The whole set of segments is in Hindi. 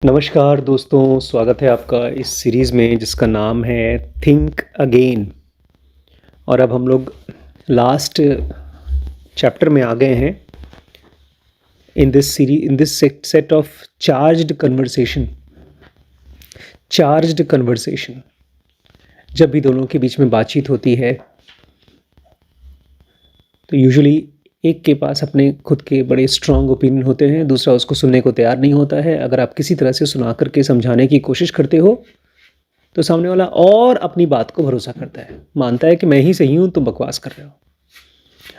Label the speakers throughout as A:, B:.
A: नमस्कार दोस्तों, स्वागत है आपका इस सीरीज़ में जिसका नाम है थिंक अगेन। और अब हम लोग लास्ट चैप्टर में आ गए हैं in this set of charged conversation. जब भी दोनों के बीच में बातचीत होती है तो यूजुअली एक के पास अपने खुद के बड़े स्ट्रॉन्ग ओपिनियन होते हैं, दूसरा उसको सुनने को तैयार नहीं होता है। अगर आप किसी तरह से सुना करके समझाने की कोशिश करते हो तो सामने वाला और अपनी बात को भरोसा करता है, मानता है कि मैं ही सही हूँ, तुम बकवास कर रहे हो।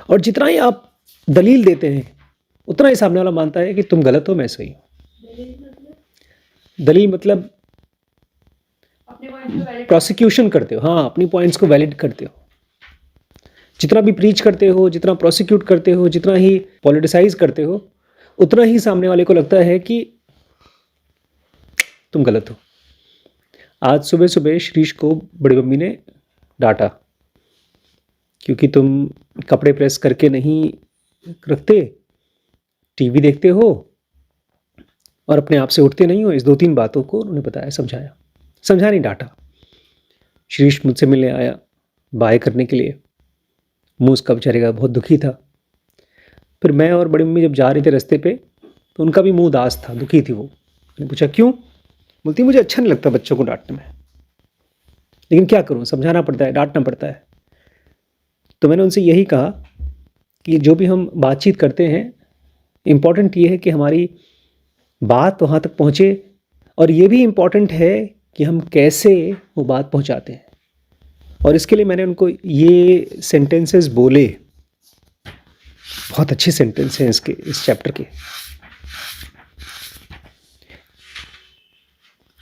A: और जितना ही आप दलील देते हैं उतना ही सामने वाला मानता है कि तुम गलत हो, मैं सही हूँ। दलील मतलब प्रोसिक्यूशन करते हो। हाँ, अपनी पॉइंट्स को वैलिड करते हो। जितना भी प्रीच करते हो, जितना प्रोसिक्यूट करते हो, जितना ही पॉलिटिसाइज करते हो, उतना ही सामने वाले को लगता है कि तुम गलत हो। आज सुबह सुबह श्रीश को बड़ी मम्मी ने डांटा क्योंकि तुम कपड़े प्रेस करके नहीं रखते, टीवी देखते हो और अपने आप से उठते नहीं हो। इस 2-3 बातों को उन्होंने बताया, समझाया नहीं, डांटा। श्रीश मुझसे मिलने आया बाय करने के लिए। मुँह उसका बेचारे का बहुत दुखी था। फिर मैं और बड़ी मम्मी जब जा रहे थे रास्ते पे तो उनका भी मुंह उदास था, दुखी थी वो। मैंने पूछा क्यों? बोलती मुझे अच्छा नहीं लगता बच्चों को डांटने में, लेकिन क्या करूं, समझाना पड़ता है, डांटना पड़ता है। तो मैंने उनसे यही कहा कि जो भी हम बातचीत करते हैं, इम्पॉर्टेंट ये है कि हमारी बात वहाँ तक पहुँचे, और ये भी इम्पॉर्टेंट है कि हम कैसे वो बात पहुँचाते हैं। और इसके लिए मैंने उनको ये सेंटेंसेस बोले, बहुत अच्छे सेंटेंस हैं इस चैप्टर के।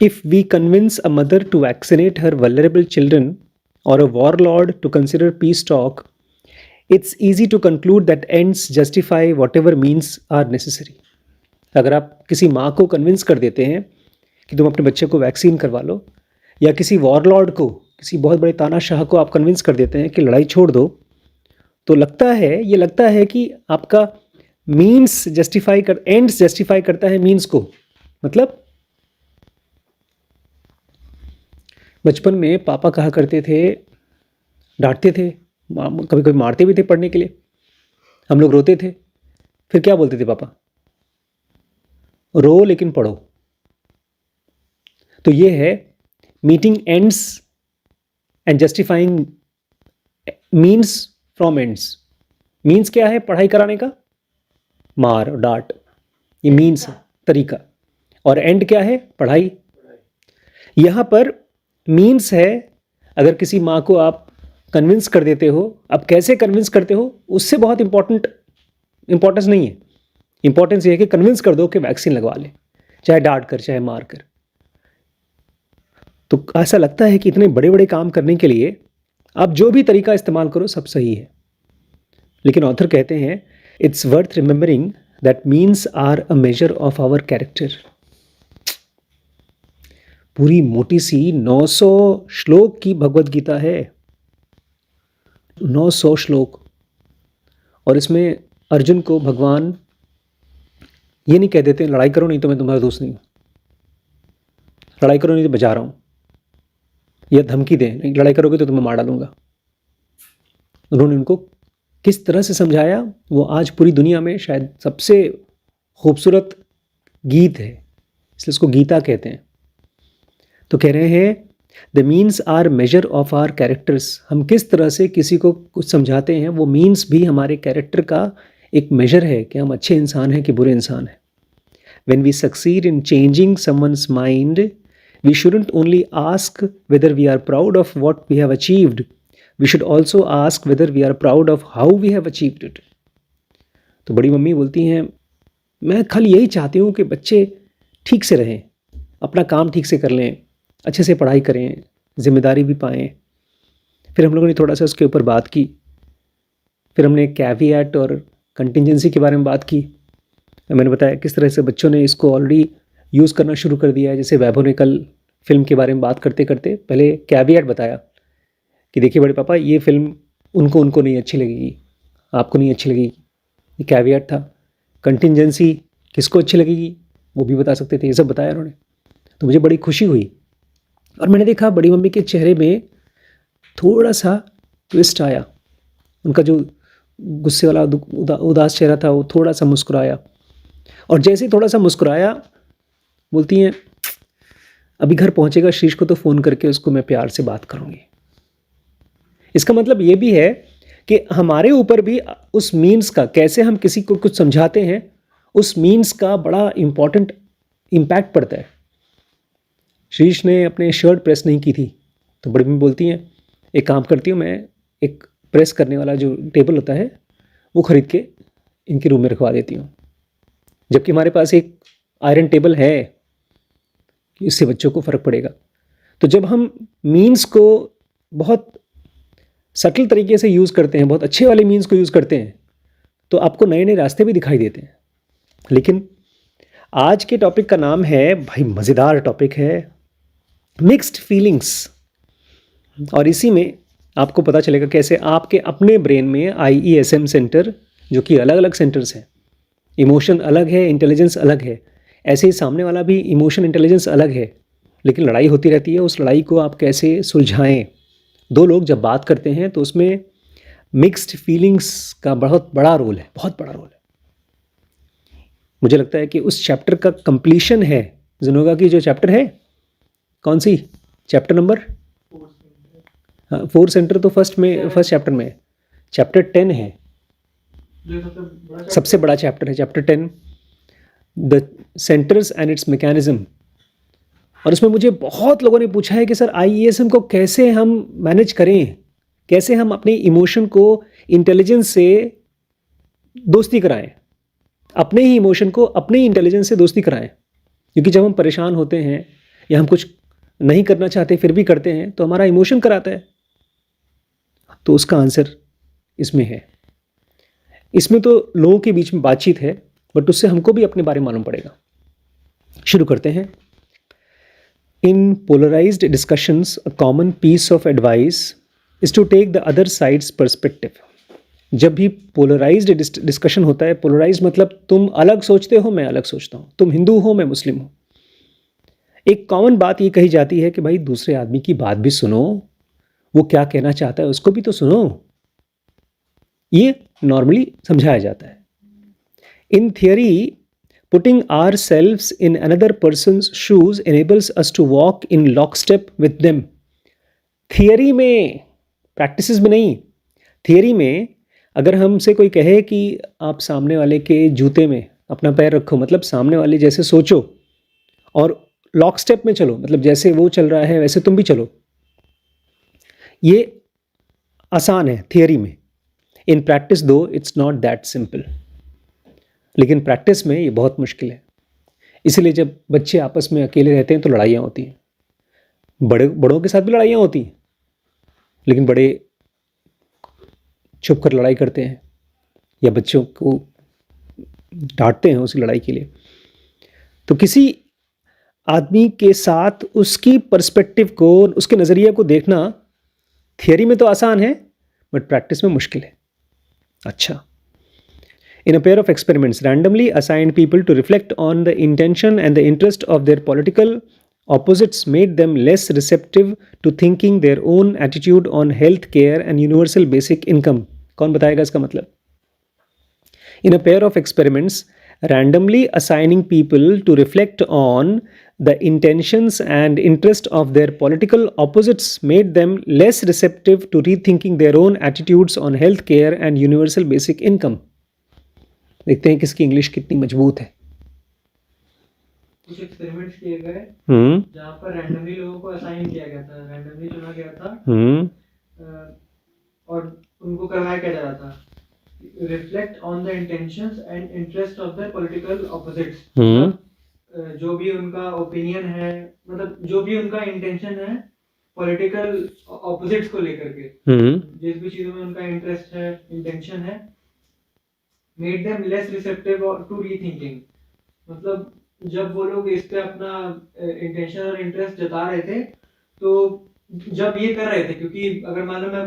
A: If we convince a mother to vaccinate her vulnerable children or a warlord to consider peace talk, it's easy to conclude that ends justify whatever means are necessary. अगर आप किसी माँ को कन्विंस कर देते हैं कि तुम अपने बच्चे को वैक्सीन करवा लो, या किसी वॉरलॉर्ड को, किसी बहुत बड़े तानाशाह को आप कन्विंस कर देते हैं कि लड़ाई छोड़ दो, तो ये लगता है कि आपका एंड्स जस्टिफाई करता है मीन्स को। मतलब बचपन में पापा कहा करते थे, डांटते थे, कभी कभी मारते भी थे पढ़ने के लिए। हम लोग रोते थे, फिर क्या बोलते थे पापा? रो लेकिन पढ़ो। तो ये है meeting ends and justifying means from ends. Means क्या है? पढ़ाई कराने का, मार और डांट, ये मीन्स तरीका। और एंड क्या है? पढ़ाई। यहाँ पर मीन्स है, अगर किसी माँ को आप कन्विंस कर देते हो, अब कैसे कन्विंस करते हो उससे बहुत इंपॉर्टेंस नहीं है। इंपॉर्टेंस ये है कि कन्विंस कर दो कि वैक्सीन लगवा ले, चाहे डांट कर चाहे मार कर। तो ऐसा लगता है कि इतने बड़े बड़े काम करने के लिए आप जो भी तरीका इस्तेमाल करो सब सही है। लेकिन ऑथर कहते हैं it's worth remembering that means are a measure of our character. पूरी मोटी सी 900 श्लोक की भगवत गीता है, 900 श्लोक। और इसमें अर्जुन को भगवान ये नहीं कह देते लड़ाई करो नहीं तो मैं तुम्हारा दोस्त नहीं हूँ, लड़ाई करो नहीं तो बचा रहा हूँ, या धमकी दें नहीं लड़ाई करोगे तो तुम्हें मार डालूंगा। उन्होंने उनको किस तरह से समझाया, वो आज पूरी दुनिया में शायद सबसे खूबसूरत गीत है, इसलिए उसको गीता कहते हैं। तो कह रहे हैं the means are measure of our characters. हम किस तरह से किसी को कुछ समझाते हैं, वो मीन्स भी हमारे कैरेक्टर का एक मेजर है कि हम अच्छे इंसान हैं कि बुरे इंसान हैं। When we succeed in changing someone's mind, we shouldn't only ask whether we are proud of what we have achieved, we should also ask whether we are proud of how we have achieved it. तो बड़ी मम्मी बोलती हैं मैं खाली यही चाहती हूँ कि बच्चे ठीक से रहें, अपना काम ठीक से कर लें, अच्छे से पढ़ाई करें, जिम्मेदारी भी पाएँ। फिर हम लोगों ने थोड़ा सा उसके ऊपर बात की। फिर हमने कैविएट और कंटिजेंसी के बारे में बात की। मैंने बताया किस तरह से बच्चों ने इसको ऑलरेडी यूज़ करना शुरू कर दिया है। जैसे वैभव ने कल फिल्म के बारे में बात करते करते पहले कैविएट बताया कि देखिए बड़े पापा, ये फिल्म उनको नहीं अच्छी लगेगी, आपको नहीं अच्छी लगेगी, ये कैविएट था। कंटिजेंसी किसको अच्छी लगेगी वो भी बता सकते थे, ये सब बताया उन्होंने। तो मुझे बड़ी खुशी हुई और मैंने देखा बड़ी मम्मी के चेहरे में थोड़ा सा ट्विस्ट आया। उनका जो गुस्से वाला उदास चेहरा था वो थोड़ा सा मुस्कुराया, और जैसे ही थोड़ा सा मुस्कुराया बोलती हैं, अभी घर पहुंचेगा शीश को तो फ़ोन करके उसको मैं प्यार से बात करूंगी। इसका मतलब ये भी है कि हमारे ऊपर भी उस मीन्स का, कैसे हम किसी को कुछ समझाते हैं, उस मीन्स का बड़ा इम्पॉर्टेंट इम्पैक्ट पड़ता है। शीश ने अपने शर्ट प्रेस नहीं की थी तो बड़ी मम्मी बोलती हैं, एक काम करती हूँ, मैं एक प्रेस करने वाला जो टेबल होता है वो ख़रीद के इनके रूम में रखवा देती हूँ, जबकि हमारे पास एक आयरन टेबल है कि इससे बच्चों को फ़र्क पड़ेगा। तो जब हम मीन्स को बहुत सटल तरीके से यूज़ करते हैं, बहुत अच्छे वाले मीन्स को यूज़ करते हैं, तो आपको नए नए रास्ते भी दिखाई देते हैं। लेकिन आज के टॉपिक का नाम है, भाई मज़ेदार टॉपिक है, मिक्स्ड फीलिंग्स। और इसी में आपको पता चलेगा कैसे आपके अपने ब्रेन में IESM सेंटर, जो कि अलग अलग सेंटर्स हैं, इमोशन अलग है, इंटेलिजेंस अलग है, ऐसे ही सामने वाला भी इमोशन इंटेलिजेंस अलग है, लेकिन लड़ाई होती रहती है। उस लड़ाई को आप कैसे सुलझाएं। दो लोग जब बात करते हैं तो उसमें मिक्स्ड फीलिंग्स का बहुत बड़ा रोल है, बहुत बड़ा रोल है। मुझे लगता है कि उस चैप्टर का कंप्लीशन है, जिनोगा की जो चैप्टर है, कौन सी चैप्टर नंबर 4 सेंटर तो फर्स्ट चैप्टर में, चैप्टर 10 है, सबसे बड़ा चैप्टर है chapter 10, the centres and it's mechanism. और उसमें मुझे बहुत लोगों ने पूछा है कि सर IESM को कैसे हम मैनेज करें, कैसे हम अपने इमोशन को इंटेलिजेंस से दोस्ती कराएं, अपने ही इमोशन को अपने ही इंटेलिजेंस से दोस्ती कराएं। क्योंकि जब हम परेशान होते हैं या हम कुछ नहीं करना चाहते फिर भी करते हैं तो हमारा इमोशन कराता है। तो उसका आंसर इसमें है। इसमें तो लोगों के बीच में बातचीत है, बट उससे हमको भी अपने बारे में मालूम पड़ेगा। शुरू करते हैं। In polarized discussions a common piece of advice is to take the other side's perspective. जब भी पोलराइज्ड डिस्कशन होता है, पोलराइज्ड मतलब तुम अलग सोचते हो, मैं अलग सोचता हूँ, तुम हिंदू हो, मैं मुस्लिम हूँ, एक कॉमन बात ये कही जाती है कि भाई दूसरे आदमी की बात भी सुनो, वो क्या कहना चाहता है उसको भी तो सुनो। ये नॉर्मली समझाया जाता है। In theory, putting ourselves in another person's shoes enables us to walk in lockstep with them. Theory में, प्रैक्टिसेस में नहीं। थियरी में अगर हमसे कोई कहे कि आप सामने वाले के जूते में अपना पैर रखो, मतलब सामने वाले जैसे सोचो और लॉक स्टेप में चलो, मतलब जैसे वो चल रहा है वैसे तुम भी चलो, ये आसान है थियरी में। इन प्रैक्टिस दो इट्स नॉट दैट सिंपल। लेकिन प्रैक्टिस में ये बहुत मुश्किल है। इसीलिए जब बच्चे आपस में अकेले रहते हैं तो लड़ाइयाँ होती हैं, बड़ों के साथ भी लड़ाइयाँ होती हैं, लेकिन बड़े छुप कर लड़ाई करते हैं या बच्चों को डांटते हैं उस लड़ाई के लिए। तो किसी आदमी के साथ उसकी पर्सपेक्टिव को, उसके नज़रिए को देखना थियरी में तो आसान है, बट प्रैक्टिस में मुश्किल है। अच्छा, in a pair of experiments randomly assigned people to reflect on the intention and the interest of their political opposites made them less receptive to thinking their own attitude on health care and universal basic income. कौन बताएगा इसका मतलब? In a pair of experiments randomly assigning people to reflect on the intentions and interest of their political opposites made them less receptive to rethinking their own attitudes on health care and universal basic income. देखते हैं किसकी इंग्लिश कितनी मजबूत है।
B: कुछ एक्सपेरिमेंट्स किए गए जहाँ पर रैंडमली लोगों को असाइन किया गया था, रैंडमली चुना गया था और उनको करवाया क्या जा रहा था, reflect on the intentions and interest of the political opposites. जो भी उनका ओपिनियन है, मतलब जो भी उनका इंटेंशन है पॉलिटिकल ऑपोजिट्स को लेकर के, जिस भी चीज़ों में उनका इंटरेस्ट है, इंटेंशन है, made them less receptive to rethinking। मतलब जब वो लोग इस पे अपना इंटेंशन और इंटरेस्ट जता रहे थे, तो जब ये कर रहे थे, क्योंकि अगर मान लो मैं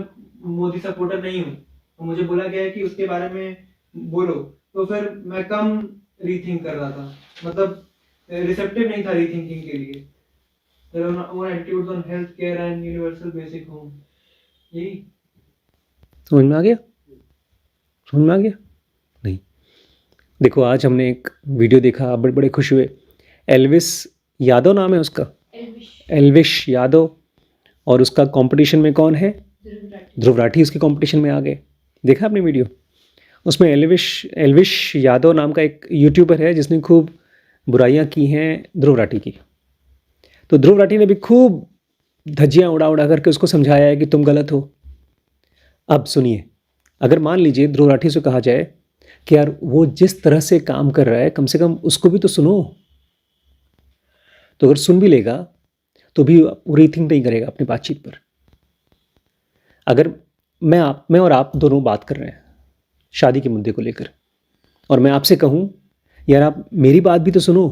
B: मोदी सपोर्टर नहीं हूँ तो मुझे बोला गया है कि उसके बारे में बोलो, तो फिर मैं कम रीथिंक कर रहा था, मतलब रिसेप्टिव नहीं था रीथिंकिंग के लिए। their own attitudes on healthcare and universal basic home. यही
A: समझ में आ गया? समझ में आ गया? नहीं। देखो आज हमने एक वीडियो देखा, बड़े बड़े खुश हुए। एल्विस यादव नाम है उसका, एल्विश यादव, और उसका कंपटीशन में कौन है? ध्रुव राठी उसके कंपटीशन में आ गए। देखा आपने वीडियो? उसमें एल्विश यादव नाम का एक यूट्यूबर है जिसने खूब बुराइयां की हैं ध्रुव राठी की। तो ध्रुव राठी ने भी खूब धज्जियां उड़ा उड़ा करके उसको समझाया है कि तुम गलत हो। अब सुनिए, अगर मान लीजिए ध्रुव राठी से कहा जाए कि यार वो जिस तरह से काम कर रहा है कम से कम उसको भी तो सुनो, तो अगर सुन भी लेगा तो भी वो रीथिंक नहीं करेगा अपनी बातचीत पर। अगर मैं और आप दोनों बात कर रहे हैं शादी के मुद्दे को लेकर, और मैं आपसे कहूं यार आप मेरी बात भी तो सुनो,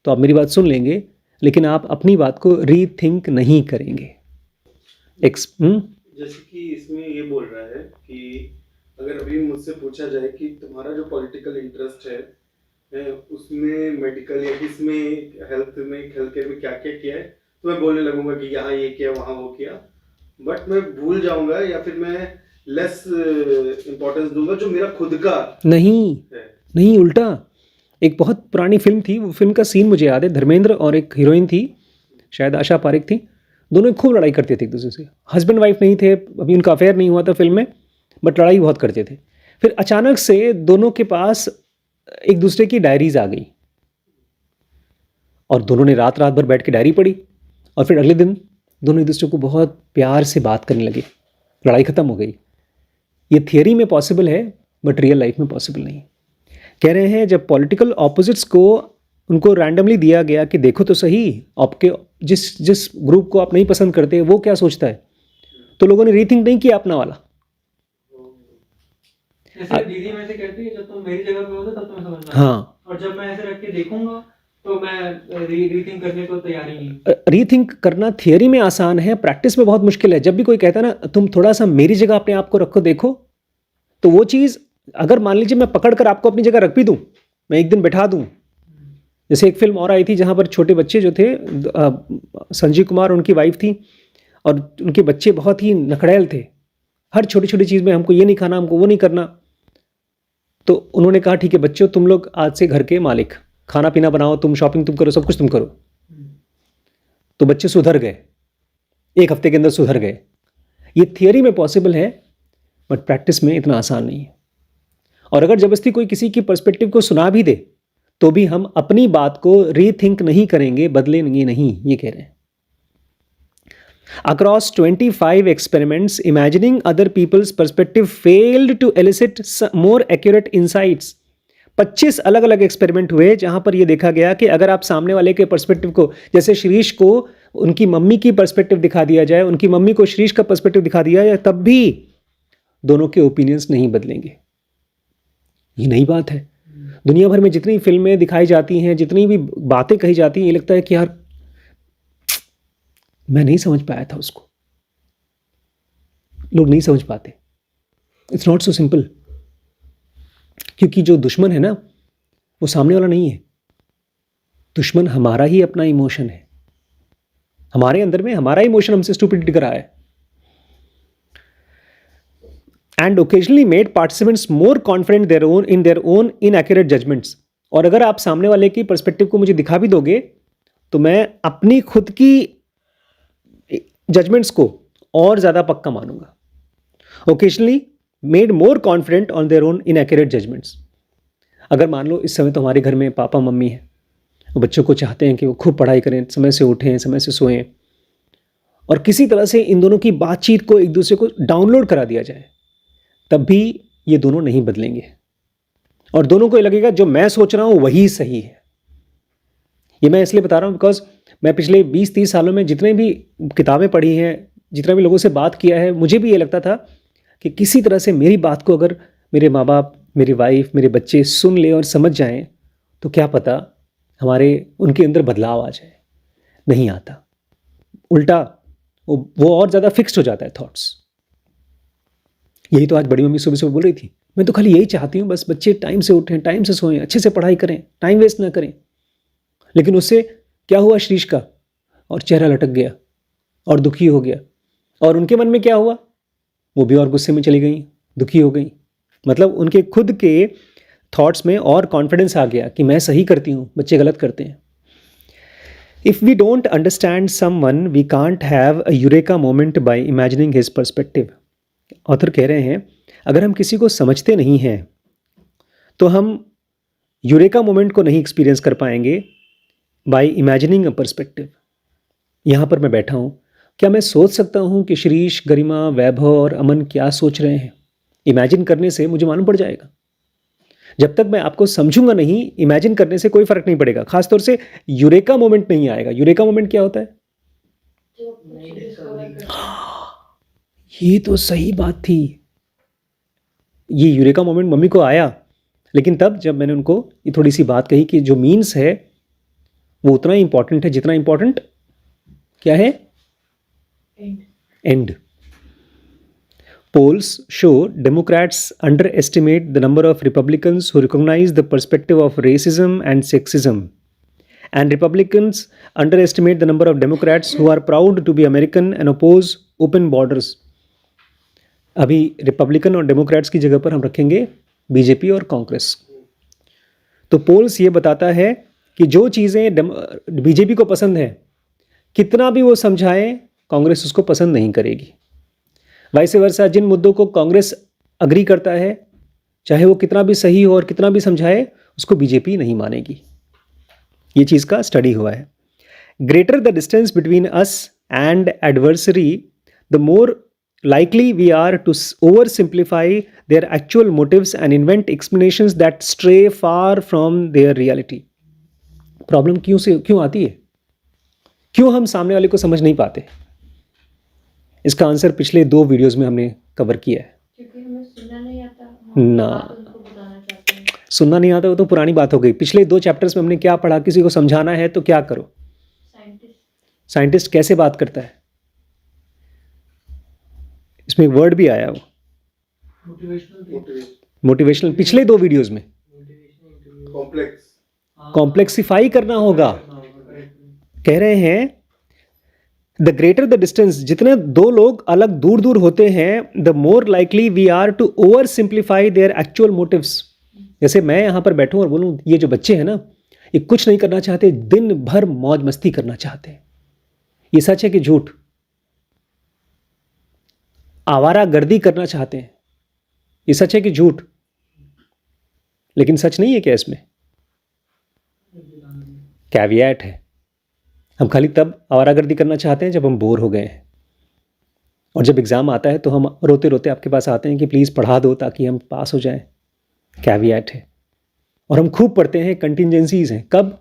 A: तो आप मेरी बात सुन लेंगे लेकिन आप अपनी बात को रीथिंक नहीं करेंगे।
C: जैसे कि इसमें ये बोल रहा है कि अगर अभी मुझसे पूछा जाए कि तुम्हारा जो पॉलिटिकल इंटरेस्ट है उसमें मेडिकल या किसमें हेल्थ केयर में क्या क्या किया है, तो मैं बोलने लगूंगा कि यहाँ ये किया वहाँ वो किया, बट मैं भूल जाऊंगा या फिर मैं लेस इम्पोर्टेंस दूंगा जो मेरा खुद का
A: नहीं उल्टा। एक बहुत पुरानी फिल्म थी, वो फिल्म का सीन मुझे याद है, धर्मेंद्र और एक हीरोइन थी, शायद आशा पारेख थी, दोनों खूब लड़ाई करते थे एक दूसरे से। हस्बैंड वाइफ नहीं थे, अभी उनका अफेयर नहीं हुआ था फिल्म में, बट लड़ाई बहुत करते थे। फिर अचानक से दोनों के पास एक दूसरे की डायरीज आ गई और दोनों ने रात भर बैठ के डायरी पढ़ी, और फिर अगले दिन दोनों एक दूसरे को बहुत प्यार से बात करने लगे, लड़ाई खत्म हो गई। ये थियरी में पॉसिबल है बट रियल लाइफ में पॉसिबल नहीं। कह रहे हैं जब पॉलिटिकल ऑपोजिट्स को उनको रैंडमली दिया गया कि देखो तो सही आपके जिस ग्रुप को आप नहीं पसंद करते वो क्या सोचता है, तो लोगों ने रीथिंक नहीं किया अपना वाला।
B: जैसे दीदी में से कहती है जब तुम मेरी जगह पे होते तब तुम्हें समझना।
A: हाँ,
B: और जब मैं ऐसे रख के देखूंगा तो मैं रीथिंक करने को तैयार ही नहीं।
A: रीथिंक करना थियरी में आसान है, प्रैक्टिस में बहुत मुश्किल है। जब भी कोई कहता है ना तुम थोड़ा सा मेरी जगह अपने आप को रखो देखो, तो वो चीज़ अगर मान लीजिए मैं पकड़ कर आपको अपनी जगह रख भी दूं, मैं एक दिन बैठा दूं। जैसे एक फिल्म और आई थी जहाँ पर छोटे बच्चे जो थे, संजीव कुमार उनकी वाइफ थी, और उनके बच्चे बहुत ही नखड़ैल थे, हर छोटी छोटी चीज़ में हमको ये नहीं खाना, हमको वो नहीं करना। तो उन्होंने कहा ठीक है बच्चों, तुम लोग आज से घर के मालिक, खाना पीना बनाओ, तुम शॉपिंग तुम करो, सब कुछ तुम करो। तो बच्चे सुधर गए, एक हफ्ते के अंदर सुधर गए। ये थियरी में पॉसिबल है बट प्रैक्टिस में इतना आसान नहीं है। और अगर जबरदस्ती कोई किसी की पर्सपेक्टिव को सुना भी दे तो भी हम अपनी बात को रीथिंक नहीं करेंगे, बदलेंगे नहीं, ये कह रहे हैं। Across 25 experiments, imagining other people's perspective failed to elicit more accurate insights. 25 अलग अलग एक्सपेरिमेंट हुए जहां पर यह देखा गया कि अगर आप सामने वाले के पर्सपेक्टिव को, जैसे शिरीष को उनकी मम्मी की पर्सपेक्टिव दिखा दिया जाए, उनकी मम्मी को शिरीष का पर्सपेक्टिव दिखा दिया जाए, तब भी दोनों के ओपिनियंस नहीं बदलेंगे। ये नई बात है। दुनिया भर में जितनी फिल्में दिखाई जाती हैं, जितनी भी बातें कही जाती हैं, ये लगता है कि यार मैं नहीं समझ पाया था उसको, लोग नहीं समझ पाते। इट्स नॉट सो सिंपल, क्योंकि जो दुश्मन है ना वो सामने वाला नहीं है, दुश्मन हमारा ही अपना इमोशन है। हमारे अंदर में हमारा इमोशन हमसे स्टूपिडिटी करा है। And occasionally made participants more confident in their own inaccurate judgments. और अगर आप सामने वाले की पर्सपेक्टिव को मुझे दिखा भी दोगे तो मैं अपनी खुद की जजमेंट्स को और ज़्यादा पक्का मानूंगा। Occasionally made more confident on their own inaccurate judgments. अगर मान लो इस समय तो हमारे घर में पापा मम्मी हैं, वो बच्चों को चाहते हैं कि वो खूब पढ़ाई करें, समय से उठें, समय से सोएं, और किसी तरह से इन दोनों की बातचीत को एक दूसरे को डाउनलोड करा दिया जाए, तब भी ये दोनों नहीं बदलेंगे और दोनों को ये लगेगा जो मैं सोच रहा हूँ वही सही है। ये मैं इसलिए बता रहा हूँ बिकॉज मैं पिछले 20-30 सालों में जितने भी किताबें पढ़ी हैं, जितना भी लोगों से बात किया है, मुझे भी ये लगता था कि किसी तरह से मेरी बात को अगर मेरे माँ बाप, मेरी वाइफ, मेरे बच्चे सुन ले और समझ जाएं तो क्या पता उनके अंदर बदलाव आ जाए। नहीं आता, उल्टा वो और ज़्यादा फिक्स्ड हो जाता है थॉट्स। यही तो आज बड़ी मम्मी सुबह सुबह बोल रही थी, मैं तो खाली यही चाहती हूँ बस बच्चे टाइम से उठें, टाइम से सोएं, अच्छे से पढ़ाई करें, टाइम वेस्ट ना करें। लेकिन उससे क्या हुआ शिरीष का? और चेहरा लटक गया और दुखी हो गया। और उनके मन में क्या हुआ, वो भी और गुस्से में चली गई, दुखी हो गई। मतलब उनके खुद के थॉट्स में और कॉन्फिडेंस आ गया कि मैं सही करती हूँ, बच्चे गलत करते हैं। If we don't understand someone we can't have a eureka moment by imagining his perspective. Author कह रहे हैं अगर हम किसी को समझते नहीं हैं तो हम यूरेका मोमेंट को नहीं एक्सपीरियंस कर पाएंगे बाय इमेजिनिंग अ पर्सपेक्टिव। यहाँ पर मैं बैठा हूँ, क्या मैं सोच सकता हूँ कि शिरीष, गरिमा, वैभव और अमन क्या सोच रहे हैं? इमेजिन करने से मुझे मालूम पड़ जाएगा। जब तक मैं आपको समझूंगा नहीं, इमेजिन करने से कोई फर्क नहीं पड़ेगा। खासतौर से यूरेका मोमेंट नहीं आएगा। यूरेका मोमेंट क्या होता है? ये तो सही बात थी। ये यूरेका मोमेंट मम्मी को आया, लेकिन तब जब मैंने उनको ये थोड़ी सी बात कही कि जो मीन्स है वो उतना ही इंपॉर्टेंट है जितना इंपॉर्टेंट क्या है? And. Polls show Democrats underestimate the number of Republicans who recognize the perspective of racism and sexism, and Republicans underestimate the number of Democrats who are proud to be American and oppose open borders. अभी रिपब्लिकन और डेमोक्रेट्स की जगह पर हम रखेंगे बीजेपी और कांग्रेस। तो पोल्स ये बताता है कि जो चीज़ें बीजेपी को पसंद है, कितना भी वो समझाएं, कांग्रेस उसको पसंद नहीं करेगी। वाइस वर्सा, जिन मुद्दों को कांग्रेस अग्री करता है, चाहे वो कितना भी सही हो और कितना भी समझाए, उसको बीजेपी नहीं मानेगी। ये चीज़ का स्टडी हुआ है। Greater the distance between us and adversary the more likely we are to oversimplify their actual motives and invent explanations that stray far from their reality. Problem क्यों आती है? क्यों हम सामने वाले को समझ नहीं पाते? इसका आंसर पिछले 2 वीडियोस में हमने कवर किया है।
D: क्योंकि हमें सुनना नहीं आता
A: ना, सुनना नहीं आता वो तो पुरानी बात हो गई। पिछले 2 चैप्टर्स में हमने क्या पढ़ा? किसी को समझाना है तो क्या करो? साइंटिस्ट कैसे बात करता है? इसमें एक वर्ड भी आया, वो मोटिवेशनल। पिछले 2 वीडियोस में कॉम्प्लेक्सिफाई करना होगा। कह रहे हैं द ग्रेटर द डिस्टेंस, जितने 2 लोग अलग दूर दूर होते हैं, the more likely we are to oversimplify their actual motives. जैसे मैं यहाँ पर बैठूं और बोलूं ये जो बच्चे हैं ना, ये कुछ नहीं करना चाहते, दिन भर मौज मस्ती करना चाहते हैं। ये सच है कि झूठ? आवारा गर्दी करना चाहते हैं, ये सच है कि झूठ? लेकिन सच नहीं है क्या इसमें? कैविएट है। हम खाली तब आवारागर्दी करना चाहते हैं जब हम बोर हो गए हैं, और जब एग्ज़ाम आता है तो हम रोते रोते आपके पास आते हैं कि प्लीज़ पढ़ा दो ताकि हम पास हो जाएं। कैविएट है। और हम खूब पढ़ते हैं, कंटिजेंसीज हैं। कब?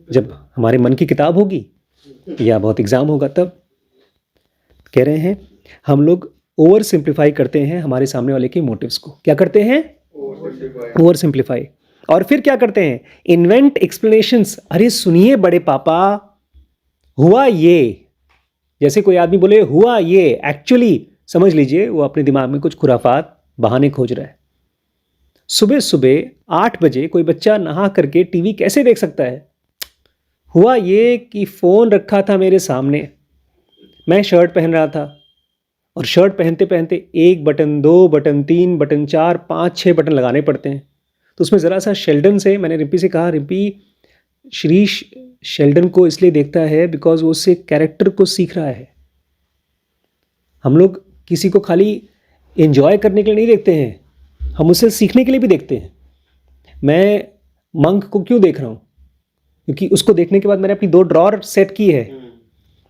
A: जब हमारे मन की किताब होगी या बहुत एग्ज़ाम होगा तब। कह रहे हैं हम लोग ओवर सिंप्लीफाई करते हैं हमारे सामने वाले के मोटिव्स को। क्या करते हैं? Over simplify. और फिर क्या करते हैं? Invent explanations. अरे सुनिए बड़े पापा, हुआ ये, जैसे कोई आदमी बोले हुआ ये, एक्चुअली समझ लीजिए वो अपने दिमाग में कुछ खुराफात बहाने खोज रहा है। सुबह सुबह 8 बजे कोई बच्चा नहा करके टीवी कैसे देख सकता है? हुआ ये कि फ़ोन रखा था मेरे सामने, मैं शर्ट पहन रहा था, और शर्ट पहनते पहनते 1 बटन, 2 बटन, 3 बटन, 4, 5, 6 बटन लगाने पड़ते हैं। तो उसमें ज़रा सा शेल्डन से मैंने रिम्पी से कहा, रिम्पी श्रीश शेल्डन को इसलिए देखता है बिकॉज वो उससे कैरेक्टर को सीख रहा है। हम लोग किसी को खाली एंजॉय करने के लिए नहीं देखते हैं, हम उससे सीखने के लिए भी देखते हैं। मैं मंक को क्यों देख रहा हूँ? क्योंकि उसको देखने के बाद मैंने अपनी 2 ड्रॉर सेट की है।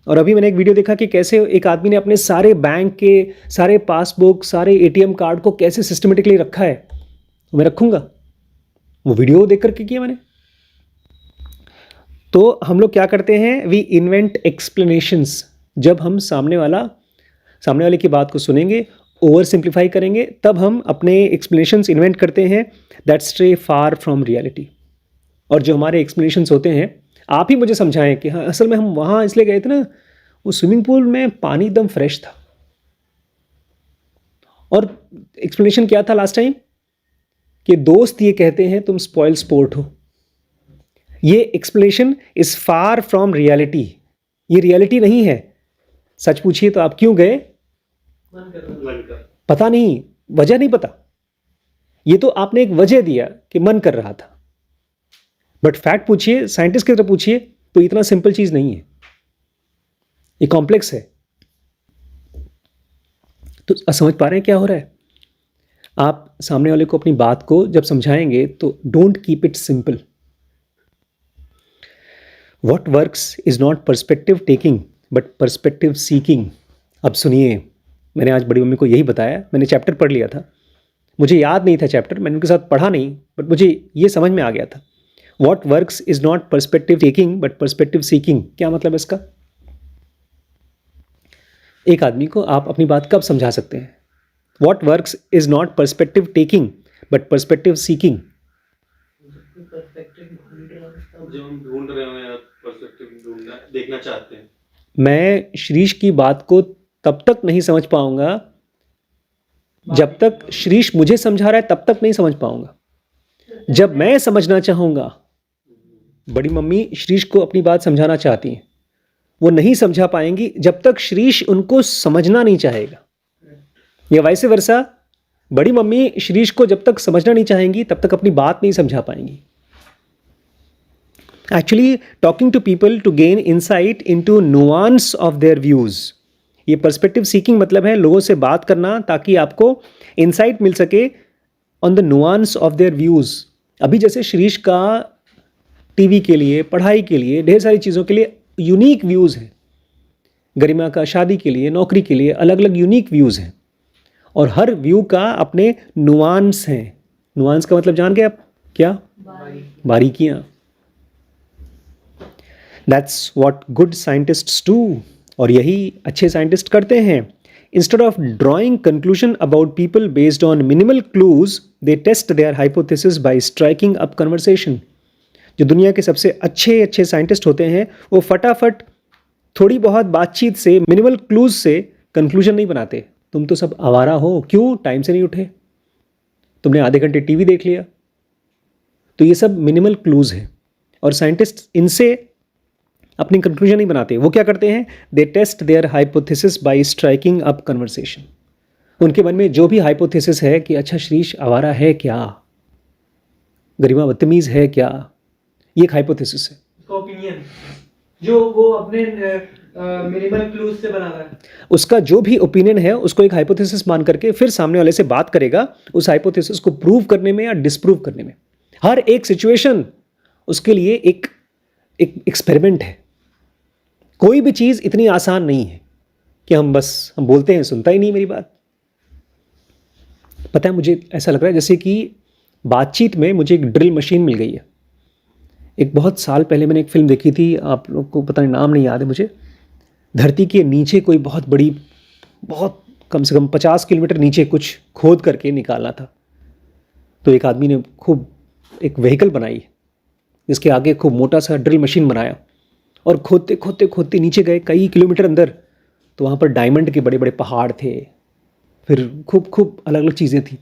A: और अभी मैंने एक वीडियो देखा कि कैसे एक आदमी ने अपने सारे बैंक के सारे पासबुक, सारे एटीएम कार्ड को कैसे सिस्टमेटिकली रखा है। मैं रखूँगा, वो वीडियो देख करके किया मैंने। तो हम लोग क्या करते हैं? We invent explanations. जब हम सामने वाले की बात को सुनेंगे, ओवर सिंप्लीफाई करेंगे, तब हम अपने एक्सप्लेनेशंस इन्वेंट करते हैं that stray far from reality. और जो हमारे एक्सप्लेनेशंस होते हैं, आप ही मुझे समझाएं कि हाँ असल में हम वहाँ इसलिए गए थे ना, वो स्विमिंग पूल में पानी एकदम फ्रेश था। और एक्सप्लेनेशन क्या था लास्ट टाइम? कि दोस्त ये कहते हैं तुम स्पॉइल स्पोर्ट हो। ये explanation is far from reality, ये रियलिटी नहीं है। सच पूछिए तो आप क्यों गए?
B: मन कर रहा
C: लड़का
A: पता नहीं, वजह नहीं पता। ये तो आपने एक वजह दिया कि मन कर रहा था, बट फैक्ट पूछिए, साइंटिस्ट की तरफ पूछिए तो इतना सिंपल चीज नहीं है, ये कॉम्प्लेक्स है। तो समझ पा रहे हैं क्या हो रहा है? आप सामने वाले को अपनी बात को जब समझाएंगे तो don't keep it simple. What works is not perspective taking but perspective seeking. अब सुनिए, मैंने आज बड़ी मम्मी को यही बताया, मैंने चैप्टर पढ़ लिया था, मुझे याद नहीं था चैप्टर, मैंने उनके साथ पढ़ा नहीं, बट मुझे ये समझ में आ गया था। What works is not perspective taking but perspective seeking. क्या मतलब इसका? एक आदमी को आप अपनी बात कब समझा सकते हैं? What works is not perspective taking but perspective seeking.
B: Perspective ढूंढ रहा हूँ तब।
C: जब हम ढूंढ रहे हो या पर्सपेक्टिव ढूंढना देखना चाहते हैं,
A: मैं श्रीश की बात को तब तक नहीं समझ पाऊंगा जब तक श्रीश मुझे समझा रहा है, तब तक नहीं समझ पाऊंगा। जब मैं समझना चाहूंगा, बड़ी मम्मी श्रीश को अपनी बात समझाना चाहती हैं, वो नहीं समझा पाएंगी जब तक श्रीश उनको समझना नहीं चाहेगा, या वाइस वर्सा। बड़ी मम्मी श्रीश को जब तक समझना नहीं चाहेंगी तब तक अपनी बात नहीं समझा पाएंगी। Actually talking to people to gain insight into nuance of their views. ये पर्सपेक्टिव सीकिंग मतलब है लोगों से बात करना ताकि आपको इंसाइट मिल सके on the nuance of their views. अभी जैसे श्रीश का टीवी के लिए, पढ़ाई के लिए, ढेर सारी चीज़ों के लिए यूनिक व्यूज़ हैं। गरिमा का शादी के लिए, नौकरी के लिए अलग अलग यूनिक व्यूज़ हैं, और हर व्यू का अपने नुआंस हैं। नुआंस का मतलब जान गए आप? क्या? बारीकियाँ। That's what good scientists do, और यही अच्छे साइंटिस्ट करते हैं। Instead of drawing conclusion about people based on minimal clues, they test their hypothesis by striking up conversation. जो दुनिया के सबसे अच्छे अच्छे साइंटिस्ट होते हैं वो फटाफट थोड़ी बहुत बातचीत से, मिनिमल क्लूज से कंक्लूजन नहीं बनाते। तुम तो सब आवारा हो, क्यों टाइम से नहीं उठे, तुमने आधे घंटे टीवी देख लिया। तो ये सब मिनिमल क्लूज है, और साइंटिस्ट इनसे अपनी कंक्लूजन नहीं बनाते। वो क्या करते हैं? They test their hypothesis by striking up conversation. उनके मन में जो भी हाइपोथेसिस है कि अच्छा श्रीश आवारा है क्या, गरिमा बदतमीज है क्या, ये एक हाइपोथेसिस है।
B: उसका ओपिनियन जो वो अपने मिनिमल क्लूज से बना रहा है,
A: उसका जो भी ओपिनियन है उसको एक हाइपोथेसिस मान करके फिर सामने वाले से बात करेगा उस हाइपोथेसिस को प्रूव करने में या डिसप्रूव करने में। हर एक सिचुएशन उसके लिए एक एक्सपेरिमेंट है। कोई भी चीज़ इतनी आसान नहीं है कि हम बोलते हैं सुनता ही नहीं मेरी बात। पता है, मुझे ऐसा लग रहा है जैसे कि बातचीत में मुझे एक ड्रिल मशीन मिल गई है। एक बहुत साल पहले मैंने एक फिल्म देखी थी, आप लोग को पता नहीं, नाम नहीं याद है मुझे। धरती के नीचे कोई बहुत बड़ी, बहुत कम से कम 50 किलोमीटर नीचे कुछ खोद करके निकालना था। तो एक आदमी ने खूब एक व्हीकल बनाई जिसके आगे खूब मोटा सा ड्रिल मशीन बनाया, और खोदते खोदते खोदते नीचे गए कई किलोमीटर अंदर, तो वहाँ पर डायमंड के बड़े बड़े पहाड़ थे, फिर खूब अलग अलग चीज़ें थी।